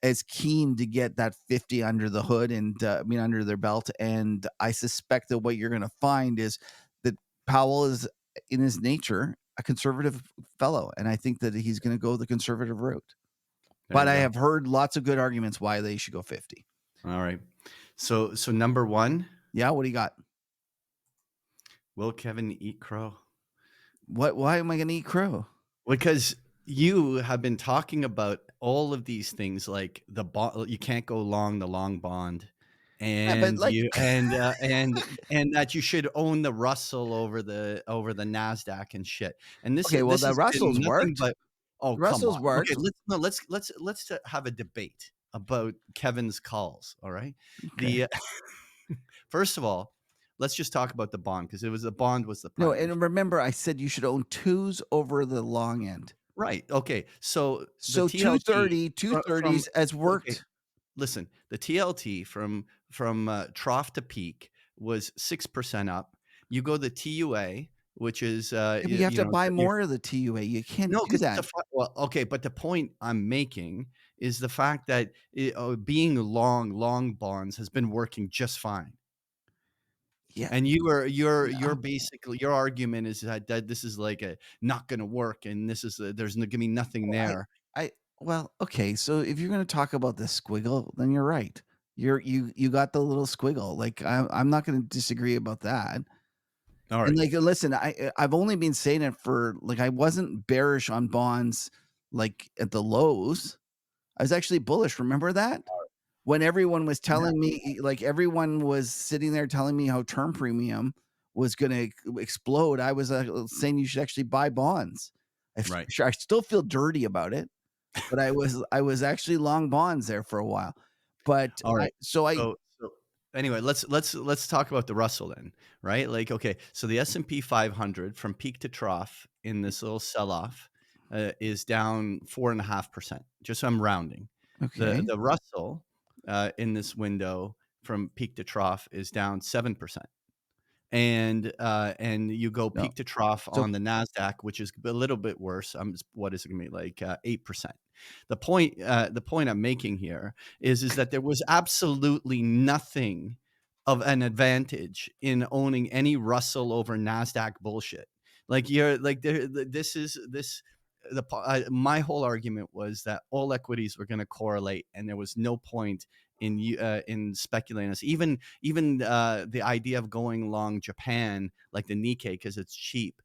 as keen to get that 50 under the hood and under their belt. And I suspect that what you're going to find is that Powell is in his nature a conservative fellow. And I think that he's going to go the conservative route. There But you I go. have heard lots of good arguments why they should go 50. All right. So number one, Yeah, what do you got? will Kevin eat crow? Why am I going to eat crow? Because you have been talking about all of these things like the bond, you can't go long the long bond, Yeah, but and like you and that you should own the Russell over the Nasdaq and shit. And okay, well this the has been Russell's nothing worked. but oh The come on. Russell's Okay, worked. let's have a debate about Kevin's calls. All right, Okay. the first of all, let's just talk about the bond because the bond was the No, primary. and remember I said you should own twos over the long end. Right. Okay. So the So TLT 230, from 230s has okay, worked. listen, the TLT from trough to peak was 6% up. You go the TUA, which is Yeah, but you have you to know buy you're more of the TUA. You can't no, do because it's that. well, okay, but the point I'm making is the fact that being long bonds has been working just fine. Yeah. And you're No. basically your argument is that this is like a not going to work, and this is there's gonna be nothing I there. I well, okay, so if you're gonna talk about the squiggle, then you're right. You got the little squiggle. Like I'm not gonna disagree about that. All And right. like listen, I've only been saying it for like I wasn't bearish on bonds like at the lows. I was actually bullish. Remember that? When everyone was Yeah. telling me like everyone was sitting there telling me how term premium was gonna explode, I was saying you should actually buy bonds. Right. I still feel dirty about it, but I was actually long bonds there for a while. But All I right. so I So anyway, let's talk about the Russell then, right? Like, okay, so the S&P 500 from peak to trough in this little sell-off is down 4.5%. Just so I'm rounding. okay. The Russell in this window from peak to trough is down 7%. And you go No. peak to trough So on the Nasdaq, which is a little bit worse. What is it gonna be like 8%? The point I'm making here is that there was absolutely nothing of an advantage in owning any Russell over Nasdaq bullshit. Like you're like this is this my whole argument was that all equities were going to correlate, and there was no point in speculating this. Even the idea of going long Japan, like the Nikkei, because it's cheap.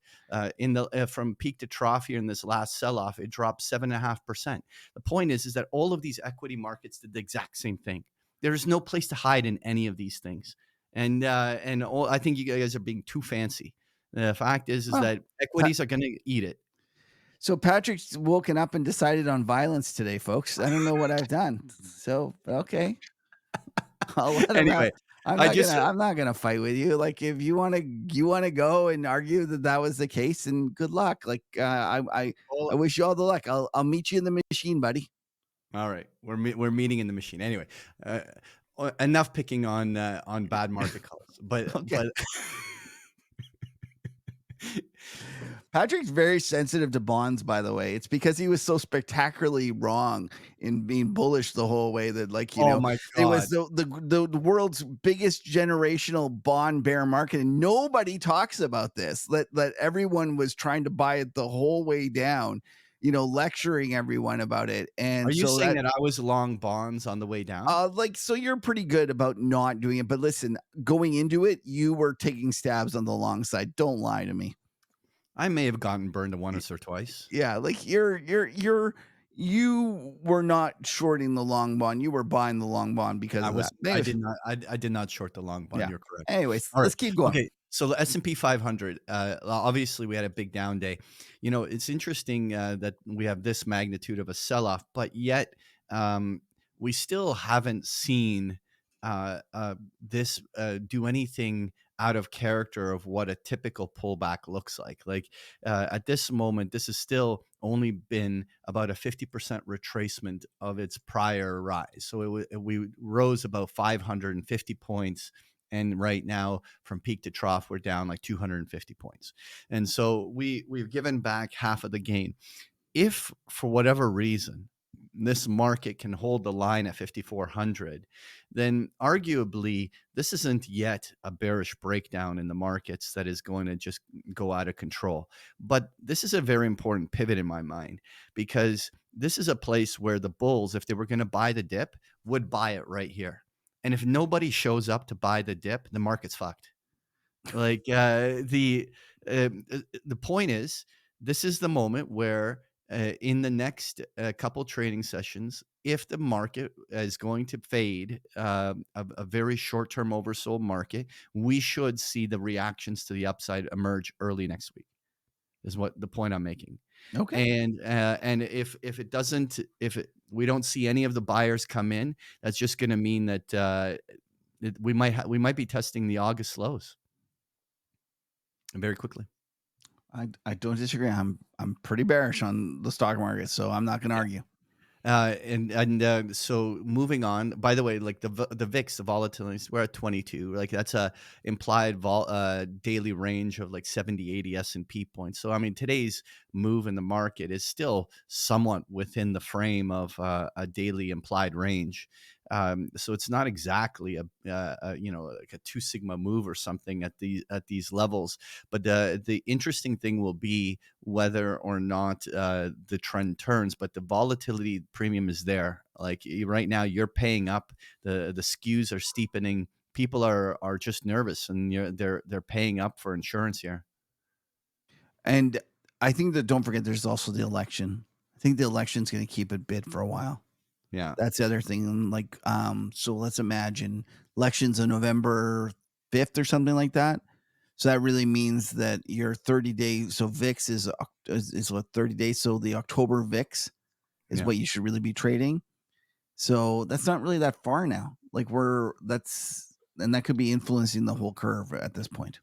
In the From peak to trough here in this last sell-off, it dropped 7.5%. The point is that all of these equity markets did the exact same thing. There's no place to hide in any of these things, and I think you guys are being too fancy. The fact is well, that equities are going to eat it. so Patrick's woken up and decided on violence today, folks. I don't know what I've done. So okay. I'll let him have Anyway, I just I'm not gonna fight with you. Like if you wanna go and argue that that was the case, and good luck. Like I all wish you all the luck. I'll meet you in the machine, buddy. all right. We're meeting in the machine anyway. Uh, Enough picking on bad market calls, Okay. but Patrick's very sensitive to bonds, by the way. It's because he was so spectacularly wrong in being bullish the whole way that, like, oh my it was god. the world's biggest generational bond bear market, and nobody talks about this. That everyone was trying to buy it the whole way down, lecturing everyone about it, Are and you so saying that. that I was long bonds on the way down? Like so you're pretty good about not doing it, but listen, going into it, you were taking stabs on the long side. Don't lie to me. I may have gotten burned once or twice. Yeah, like you were not shorting the long bond. You were buying the long bond because of that. Anyways, I did not short the long bond. yeah. You're correct. Anyways, All right. let's keep going. Okay. So the S&P 500, obviously we had a big down day. It's interesting that we have this magnitude of a sell-off, but yet um, we still haven't seen this do anything out of character of what a typical pullback looks like. Like at this moment, this has still only been about a 50% retracement of its prior rise. So we rose about 550 points. And right now, from peak to trough, we're down like 250 points. And so we've given back half of the gain. If for whatever reason this market can hold the line at 5,400, then arguably this isn't yet a bearish breakdown in the markets that is going to just go out of control. But this is a very important pivot in my mind, because this is a place where the bulls, if they were going to buy the dip, would buy it right here. And if nobody shows up to buy the dip, the market's fucked. Like, the point is, this is the moment where, in the next, couple trading sessions, if the market is going to fade, a very short-term oversold market, we should see the reactions to the upside emerge early next week, is what the point I'm making. Okay. And if it doesn't, we don't see any of the buyers come in, that's just gonna mean that, we might be testing the August lows very quickly. I don't disagree. I'm pretty bearish on the stock market, so I'm not going to argue. So moving on. By the way, like the VIX, the volatility, we're at 22. Like that's a implied daily range of like 70, 80 S&P points. So I mean, today's move in the market is still somewhat within the frame of a daily implied range. So it's not exactly like a 2 sigma move or something at these levels. But the interesting thing will be whether or not the trend turns. But the volatility premium is there. Like right now, you're paying up. The skews are steepening. People are just nervous, and they're paying up for insurance here. And I think that, don't forget, there's also the election. I think the election's going to keep it bid for a while. Yeah. That's the other thing. Like, so let's imagine elections on November 5th or something like that. So that really means that your 30 days. So VIX is what, 30 days. So the October VIX is Yeah. what you should really be trading. So that's not really that far now. Like and that could be influencing the whole curve at this point.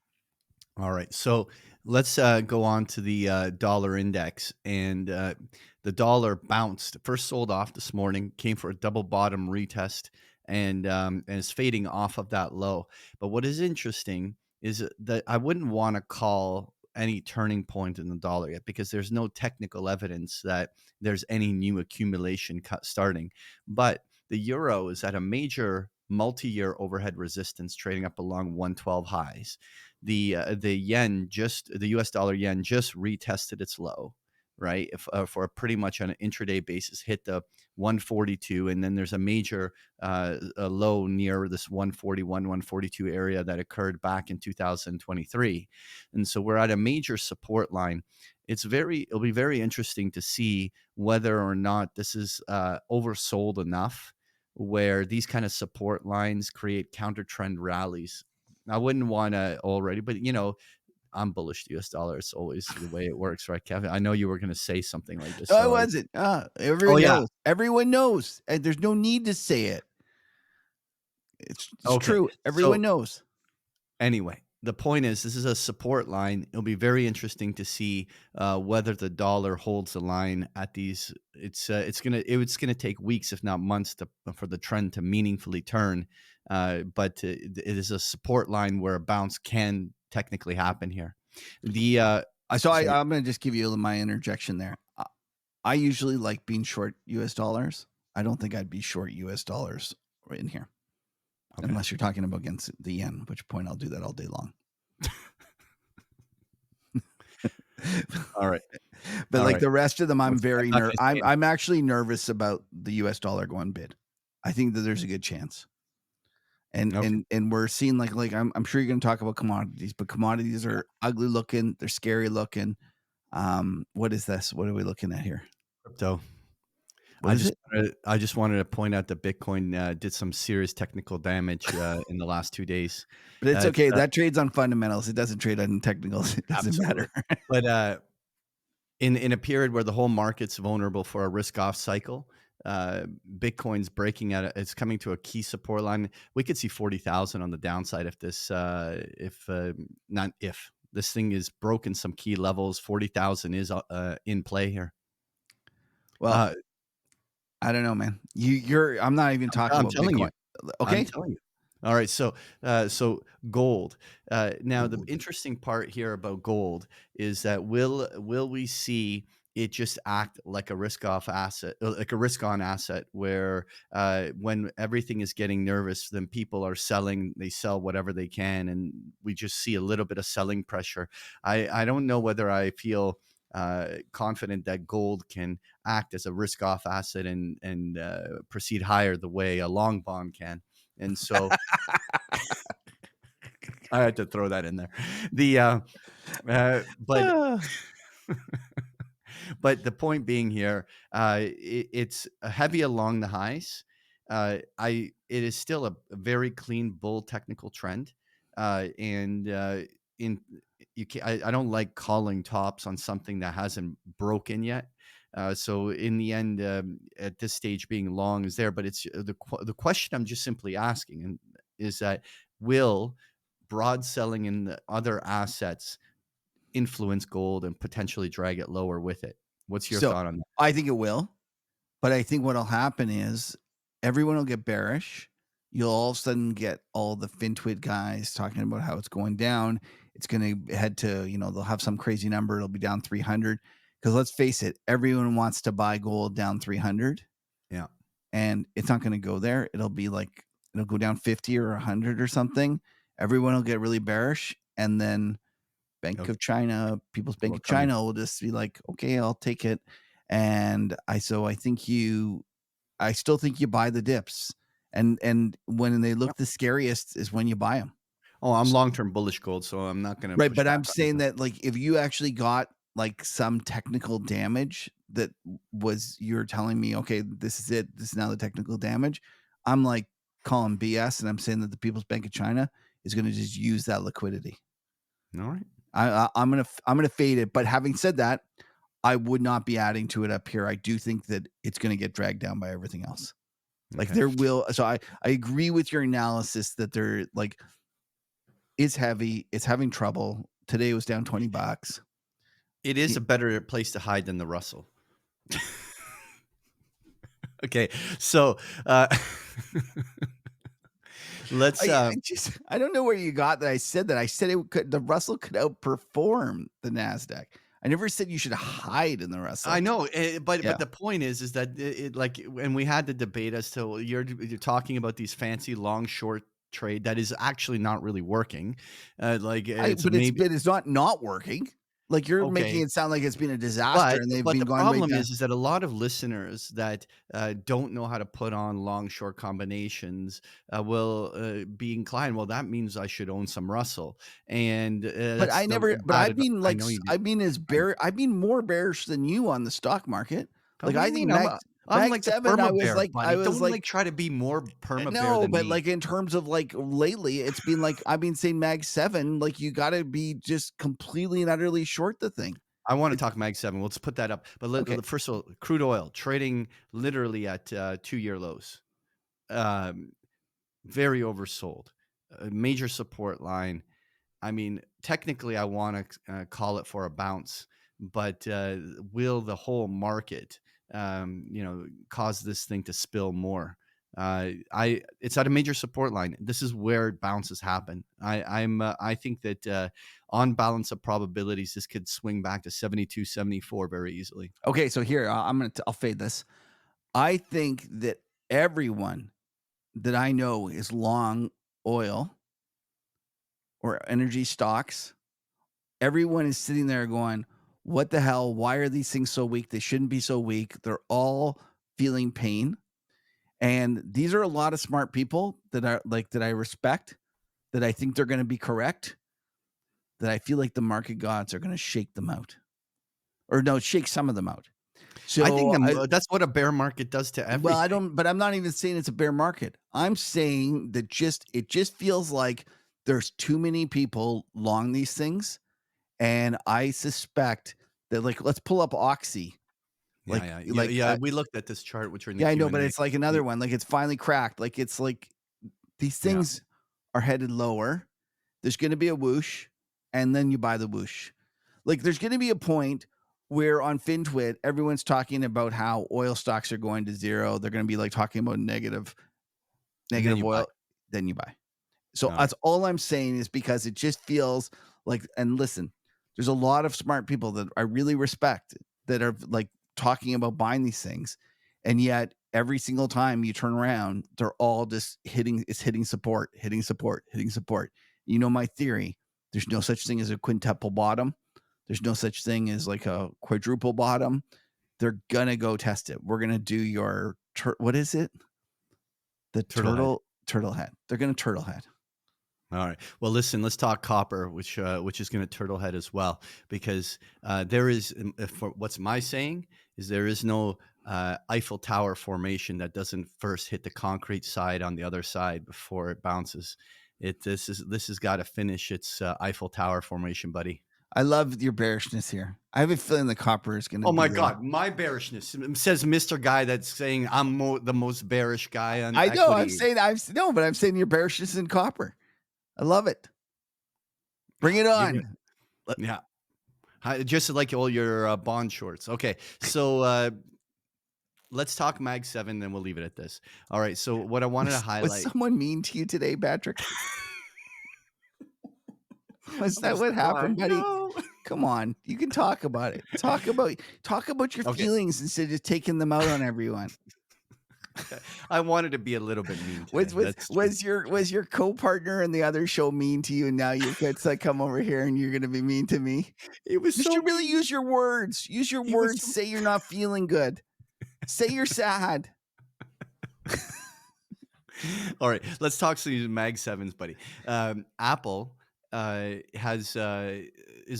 All right. So let's go on to the dollar index. And the dollar bounced, first sold off this morning, came for a double bottom retest, and is fading off of that low. But what is interesting is that I wouldn't want to call any turning point in the dollar yet, because there's no technical evidence that there's any new accumulation starting. But the euro is at a major multi-year overhead resistance, trading up along 112 highs. The the US dollar yen just retested its low, right? For pretty much on an intraday basis, hit the 142, and then there's a major a low near this 141, 142 area that occurred back in 2023, and so we're at a major support line. It'll be very interesting to see whether or not this is oversold enough, where these kind of support lines create counter trend rallies. I wouldn't want to already, but I'm bullish to US dollar. It's always the way it works, right, Kevin? I know you were going to say something like this. No, I So wasn't. oh Everyone yeah, knows. Everyone knows. And there's no need to say it. It's okay. true. Everyone So knows. anyway, the point is, this is a support line. It'll be very interesting to see whether the dollar holds the line at these. It's gonna take weeks, if not months, for the trend to meaningfully turn. But it is a support line where a bounce can technically happen here. Sorry. I'm going to just give you my interjection there. I usually like being short US dollars. I don't think I'd be short US dollars in here. Okay. Unless you're talking about against the yen, which point I'll do that all day long. All right. But All like right. the rest of them, I'm I'm very not gonna say anything. I'm actually nervous about the US dollar going bid. I think that there's a good chance. And Okay. and we're seeing like I'm sure you're going to talk about commodities, but commodities are ugly looking, they're scary looking. What is this? What are we looking at here? Crypto. What is it? I just wanted to point out that Bitcoin did some serious technical damage in the last 2 days. But it's It's okay. That trades on fundamentals. It doesn't trade on technicals. It doesn't absolutely. matter. But in a period where the whole market's vulnerable for a risk off cycle, Bitcoin's breaking out. It's coming to a key support line. We could see 40,000 on the downside if not if this thing is broken some key levels. 40,000 is in play here. Well, Uh, I don't know, man. I'm not even talking I'm about telling Bitcoin. you. I'm Okay. telling you. All right, so gold. Now the Gold. interesting part here about gold is that will we see it just act like a risk off asset, like a risk on asset, where when everything is getting nervous, then people are selling. They sell whatever they can, and we just see a little bit of selling pressure. I don't know whether I feel confident that gold can act as a risk off asset and proceed higher the way a long bond can. And so I had to throw that in there. The but Ah. but the point being here, it's heavy along the highs. It is still a very clean bull technical trend, and in you can I don't like calling tops on something that hasn't broken yet. So in the end, at this stage, being long is there, but it's the question I'm just simply asking, and is that will broad selling in the other assets influence gold and potentially drag it lower with it? What's your So thought on that? I think it will, but I think what'll happen is everyone will get bearish. You'll all of a sudden get all the FinTwit guys talking about how it's going down. It's going to head to, they'll have some crazy number. It'll be down 300. Because let's face it, everyone wants to buy gold down 300, Yeah. and it's not going to go there. It'll go down 50 or 100 or something. Everyone will get really bearish, and then Okay. People's Bank Will of come in. China will just be like, okay, I'll take it. And I still think you buy the dips. And when they Yep. look the scariest is when you buy them. Oh, I'm long-term bullish gold, so I'm not gonna Right. push But back I'm on saying that. that, like, if you actually got like some technical damage that was, you're telling me, okay, this is it. This is now the technical damage. I'm like calling BS. And I'm saying that the People's Bank of China is going to just use that liquidity. All right. I'm gonna fade it. But having said that, I would not be adding to it up here. I do think that it's gonna get dragged down by everything else. Like Okay. there will. So I agree with your analysis that there like is heavy. It's having trouble. Today was down $20. It is a better place to hide than the Russell. Okay. So, let's, I don't know where you got that. I said that. I said the Russell could outperform the Nasdaq. I never said you should hide in the I Russell. know, Yeah. but the point is that like, and we had the debate as to you're talking about these fancy long short trade that is actually not really working. Like it's maybe But it's not working. Like you're making okay. it sound like it's been a disaster and they've But been the going right problem down. is that a lot of listeners that, don't know how to put on long short combinations, will, be inclined, "Well, that means I should own some Russell," and, But that's the bad I've adv been I like know you do. I've been I know. I've been more bearish than you on the stock market. Oh, Like what do I you think mean? I'm Mag like the 7 perma bear, I buddy. was Don't, like like, try to be more perma bear no, than but me. like in terms of like lately it's been like I've been saying Mag 7, like you got to be just completely and utterly short the thing. I wanna It's talk Mag 7. Let's put that up. But okay. first of all, crude oil trading literally at, two-year lows. Um, Very oversold. A major support line. I mean, technically, I wanna, call it for a bounce, but, will the whole market, cause this thing to spill more? It's at a major support line. This is where bounces happen. I think that, on balance of probabilities, this could swing back to 72, 74 very easily. Okay, so here I'll fade this. I think that everyone that I know is long oil or energy stocks. Everyone is sitting there going, "What the hell? Why are these things so weak? They shouldn't be so weak." They're all feeling pain. And these are a lot of smart people that I respect, that I think they're going to be correct, that I feel like the market gods are going to shake them out. Or no, shake some of them out. I think So that's what a bear market does to well, I everything. don't, but I'm not even saying it's a bear market. I'm saying that it just feels like there's too many people long these things. And I suspect that, like, let's pull up Oxy. Yeah, Like yeah, yeah, like yeah. We looked at this chart, which are in the yeah, I Q know, and but A. it's like another one. Like it's finally cracked. Like it's like these Yeah, things are headed lower. There's going to be a whoosh, and then you buy the whoosh. Like there's going to be a point where on FinTwit, everyone's talking about how oil stocks are going to zero. They're going to be like talking about and then negative you buy. oil. Then you buy. So All right. that's all I'm saying is because it just feels like, and listen, there's a lot of smart people that I really respect that are like talking about buying these things. And yet every single time you turn around, they're all just hitting support, hitting support, hitting support. You know, my theory, there's no such thing as a quintuple bottom. There's no such thing as like a quadruple bottom. They're gonna go test it. We're gonna do your what is it? The Turtle head. turtle head. They're gonna turtle head. All right. Well, listen, let's talk copper, which is going to turtle head as well, because there is, for what's my saying is there is no Eiffel Tower formation that doesn't first hit the concrete side on the other side before it bounces. This has got to finish its Eiffel Tower formation, buddy. I love your bearishness here. I have a feeling the copper is going to Oh my be. God, my bearishness says Mister Guy that's saying I'm the most bearish guy on I know. equity. But I'm saying your bearishness in copper. I love it. Bring it You're gonna, on. Let- yeah, just like all your bond shorts. Okay, so let's talk Mag 7, then we'll leave it at this. All right, so what I wanted to Was highlight. someone mean to you today, Patrick? Was that Almost what happened, cried. buddy? No. Come on, you can talk about it. Talk about your Okay, feelings instead of just taking them out on everyone. I wanted to be a little bit mean today. Was was That's true. was your co-partner in the other show mean to you? And now you get to come over here and you're going to be mean to me. It was You so should really mean. use your words. Use your He was words. so. Say you're not feeling good. Say you're sad. All right, let's talk some Mag 7s, buddy. Apple has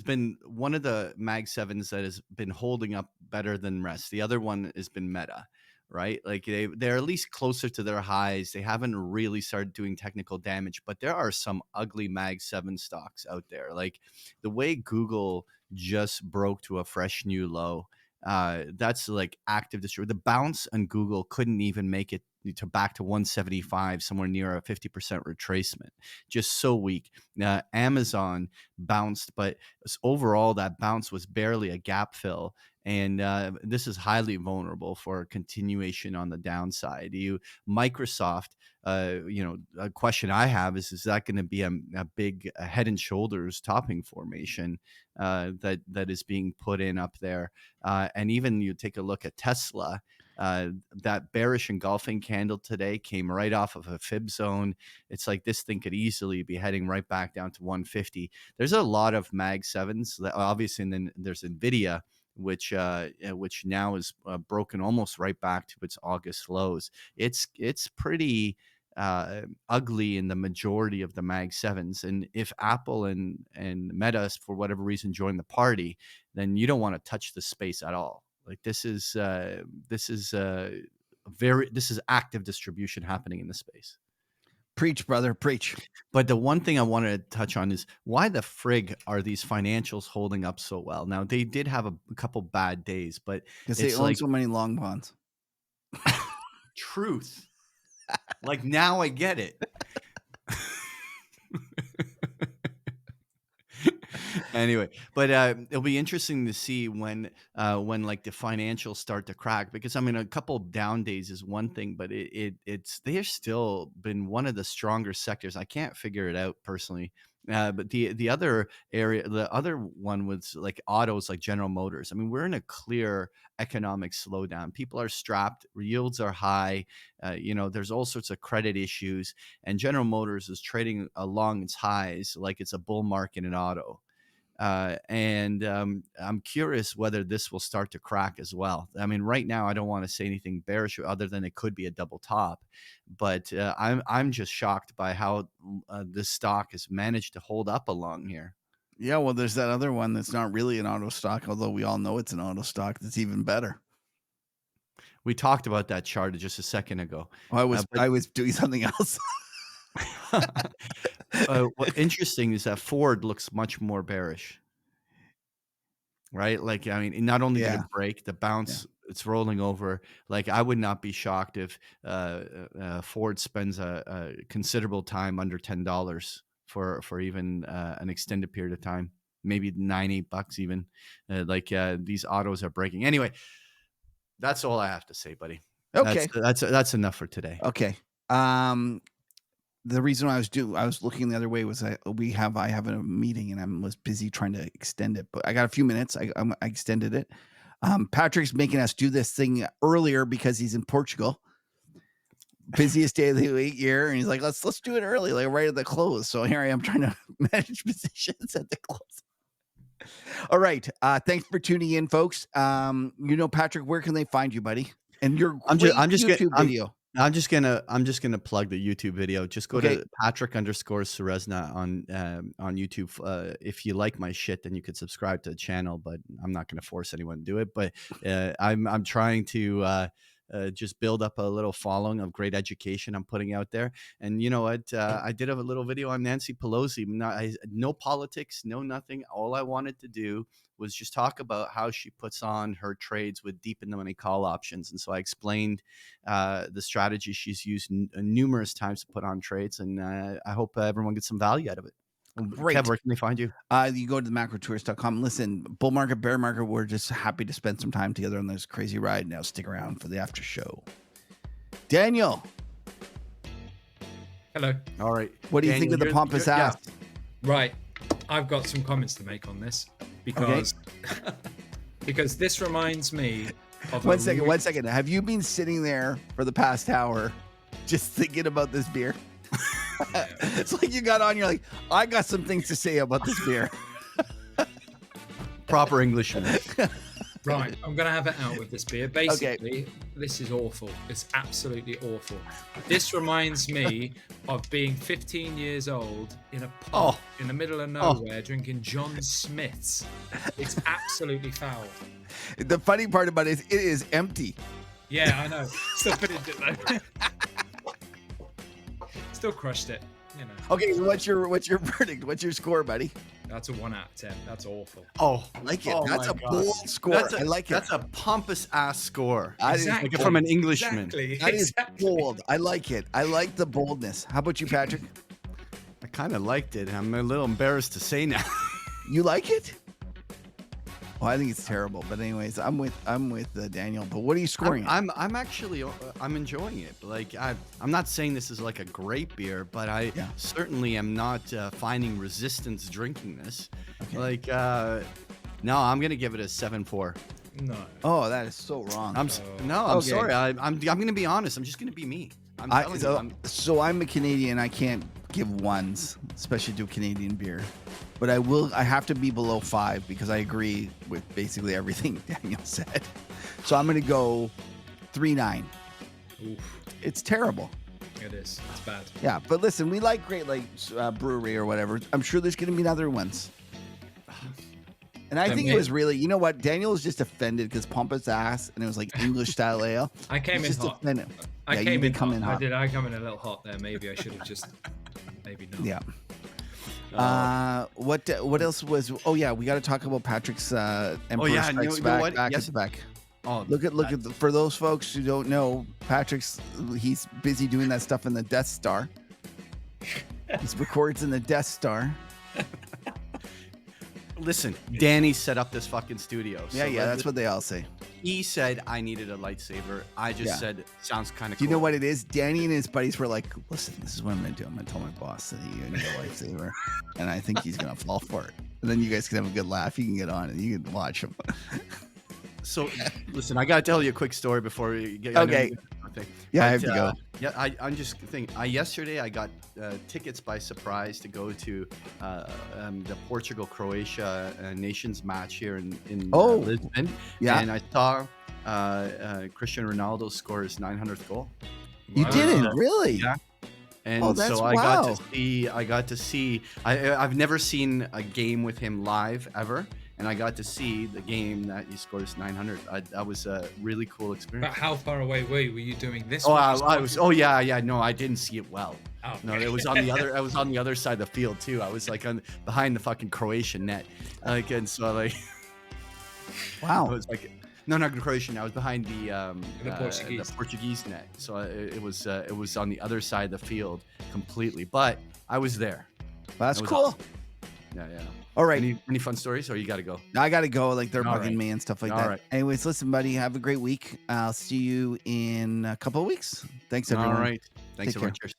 been one of the Mag 7s that has been holding up better than rest. The other one has been Meta, right? Like they're at least closer to their highs. They haven't really started doing technical damage, but there are some ugly Mag 7 stocks out there. Like the way Google just broke to a fresh new low. That's like active distribution. The bounce on Google couldn't even make it to back to 175, somewhere near a 50% retracement. Just so weak. Amazon bounced, but overall that bounce was barely a gap fill. And this is highly vulnerable for continuation on the downside. Microsoft, a question I have is that going to be a big head and shoulders topping formation that is being put in up there? And even you take a look at Tesla, that bearish engulfing candle today came right off of a fib zone. It's like this thing could easily be heading right back down to 150. There's a lot of Mag 7s, obviously, and then there's Nvidia, which now is broken almost right back to its August lows. It's pretty ugly in the majority of the Mag 7s. And if Apple and Meta, for whatever reason, join the party, then you don't want to touch the space at all. Like this is active distribution happening in the space. Preach, brother, preach. But the one thing I wanted to touch on is why the frig are these financials holding up so well? Now they did have a couple bad days, but Because they it's own like so many long bonds. truth. Like now I get it. Anyway, but it'll be interesting to see when like the financials start to crack, because I mean a couple down days is one thing, but it's they've still been one of the stronger sectors. I can't figure it out personally. But the other area, the other one was like autos, like General Motors. I mean, we're in a clear economic slowdown. People are strapped, yields are high. There's all sorts of credit issues, and General Motors is trading along its highs like it's a bull market in auto. And I'm curious whether this will start to crack as well. I mean, right now I don't want to say anything bearish other than it could be a double top, but I'm just shocked by how this stock has managed to hold up along here. Yeah, well, there's that other one that's not really an auto stock, although we all know it's an auto stock that's even better. We talked about that chart just a second ago, I but was doing something else. what interesting is that Ford looks much more bearish. Right? Like, I mean, not only did Yeah, it break, the yeah. bounce it's rolling over. Like, I would not be shocked if Ford spends a considerable time under $10 for even an extended period of time, maybe $9-8 even. These autos are breaking. Anyway, that's all I have to say, buddy. Okay. That's enough for today. Okay. The reason I was looking the other way was I have a meeting and I was busy trying to extend it, but I got a few minutes. I extended it. Patrick's making us do this thing earlier because he's in Portugal. Busiest day of the year, and he's like, let's do it early, like right at the close. So here I am trying to manage positions at the close. All right. Thanks for tuning in, folks. Patrick, where can they find you, buddy? And your YouTube video. I'm just gonna plug the YouTube video. Just go to Patrick_Ceresna on YouTube. If you like my shit, then you could subscribe to the channel. But I'm not gonna force anyone to do it. But I'm trying to just build up a little following of great education I'm putting out there. And you know what? I did a little video on Nancy Pelosi. No politics, no nothing. All I wanted to do was just talk about how she puts on her trades with deep in the money call options. And so I explained the strategy she's used numerous times to put on trades. And I hope everyone gets some value out of it. Great. Kev, where can they find you? You go to the macrotourist.com. Listen, bull market, bear market, we're just happy to spend some time together on this crazy ride. Now stick around for the after show. Daniel. Hello. All right. What do you think of the pompous ass? Right. I've got some comments to make on this because because this reminds me of One second. Have you been sitting there for the past hour just thinking about this beer? It's like you got on, you're like, I got some things to say about this beer. Proper Englishman. Right, I'm going to have it out with this beer. Basically, This is awful. It's absolutely awful. This reminds me of being 15 years old in a pub in the middle of nowhere drinking John Smith's. It's absolutely foul. The funny part about it is empty. Yeah, I know. Still finished it though. Still crushed it, you know. Okay, so what's your verdict? What's your score, buddy? That's a 1 out of 10. That's awful. Oh, I like it. That's a bold score. I like it. That's a pompous ass score. Exactly. Like from an Englishman. Exactly. That is bold. I like it. I like the boldness. How about you, Patrick? I kind of liked it. I'm a little embarrassed to say now. You like it? Well, I think it's terrible. But anyways, I'm with Daniel. But what are you scoring? I'm actually I'm enjoying it. Like I'm not saying this is like a great beer, but I certainly am not finding resistance drinking this. Okay. Like no, I'm gonna give it a 7.4. No. Oh, that is so wrong. I'm sorry. I'm gonna be honest. I'm just gonna be me. So I'm a Canadian. I can't give ones, especially to a Canadian beer. But I have to be below 5 because I agree with basically everything Daniel said. So I'm going to go 3.9. Oof. It's terrible. It is. It's bad. Yeah, but listen, we like Great Lakes Brewery or whatever. I'm sure there's going to be other ones. And I think it was really, you know what? Daniel was just offended because pompous ass and it was like English style ale. I came in hot. Offended. I came in hot. hot. I did. I come in a little hot there. Maybe I should have just. Maybe not. Yeah. What else was? Oh yeah, we got to talk about Patrick's Emperor Strikes Back. Back at the back. Oh, look at for those folks who don't know, he's busy doing that stuff in the Death Star. He records in the Death Star. Listen, Danny set up this fucking studio. So that's what they all say. He said I needed a lightsaber. I just said sounds kind of cool. Do you know what it is? Danny and his buddies were like, listen, this is what I'm going to do. I'm going to tell my boss that you need a lightsaber. And I think he's going to fall for it. And then you guys can have a good laugh. You can get on and you can watch him. So, listen, I got to tell you a quick story before we get. Okay. Yeah, I have to go. Yeah, I'm just thinking. Yesterday, I got tickets by surprise to go to the Portugal-Croatia nations match here in Lisbon. Yeah, and I saw Cristiano Ronaldo score his 900th goal. You didn't really? Yeah. And so I got to see. I've never seen a game with him live ever. And I got to see the game that he scored his 900. That was a really cool experience. But how far away were you? Were you doing this? Oh, I was. Oh, yeah. No, I didn't see it well. Oh, okay. No, it was on the other. I was on the other side of the field too. I was like behind the fucking Croatian net. And so wow. I was like, No, not Croatian. I was behind The Portuguese. the Portuguese net, so it was on the other side of the field completely. But I was there. That's That was cool. awesome. Yeah, yeah. All right. Any fun stories, or you got to go? I got to go. Like they're All bugging right. me and stuff like All that. right. Anyways, listen, buddy. Have a great week. I'll see you in a couple of weeks. Thanks, everyone. All right. Thanks, Take care. everyone. Cheers.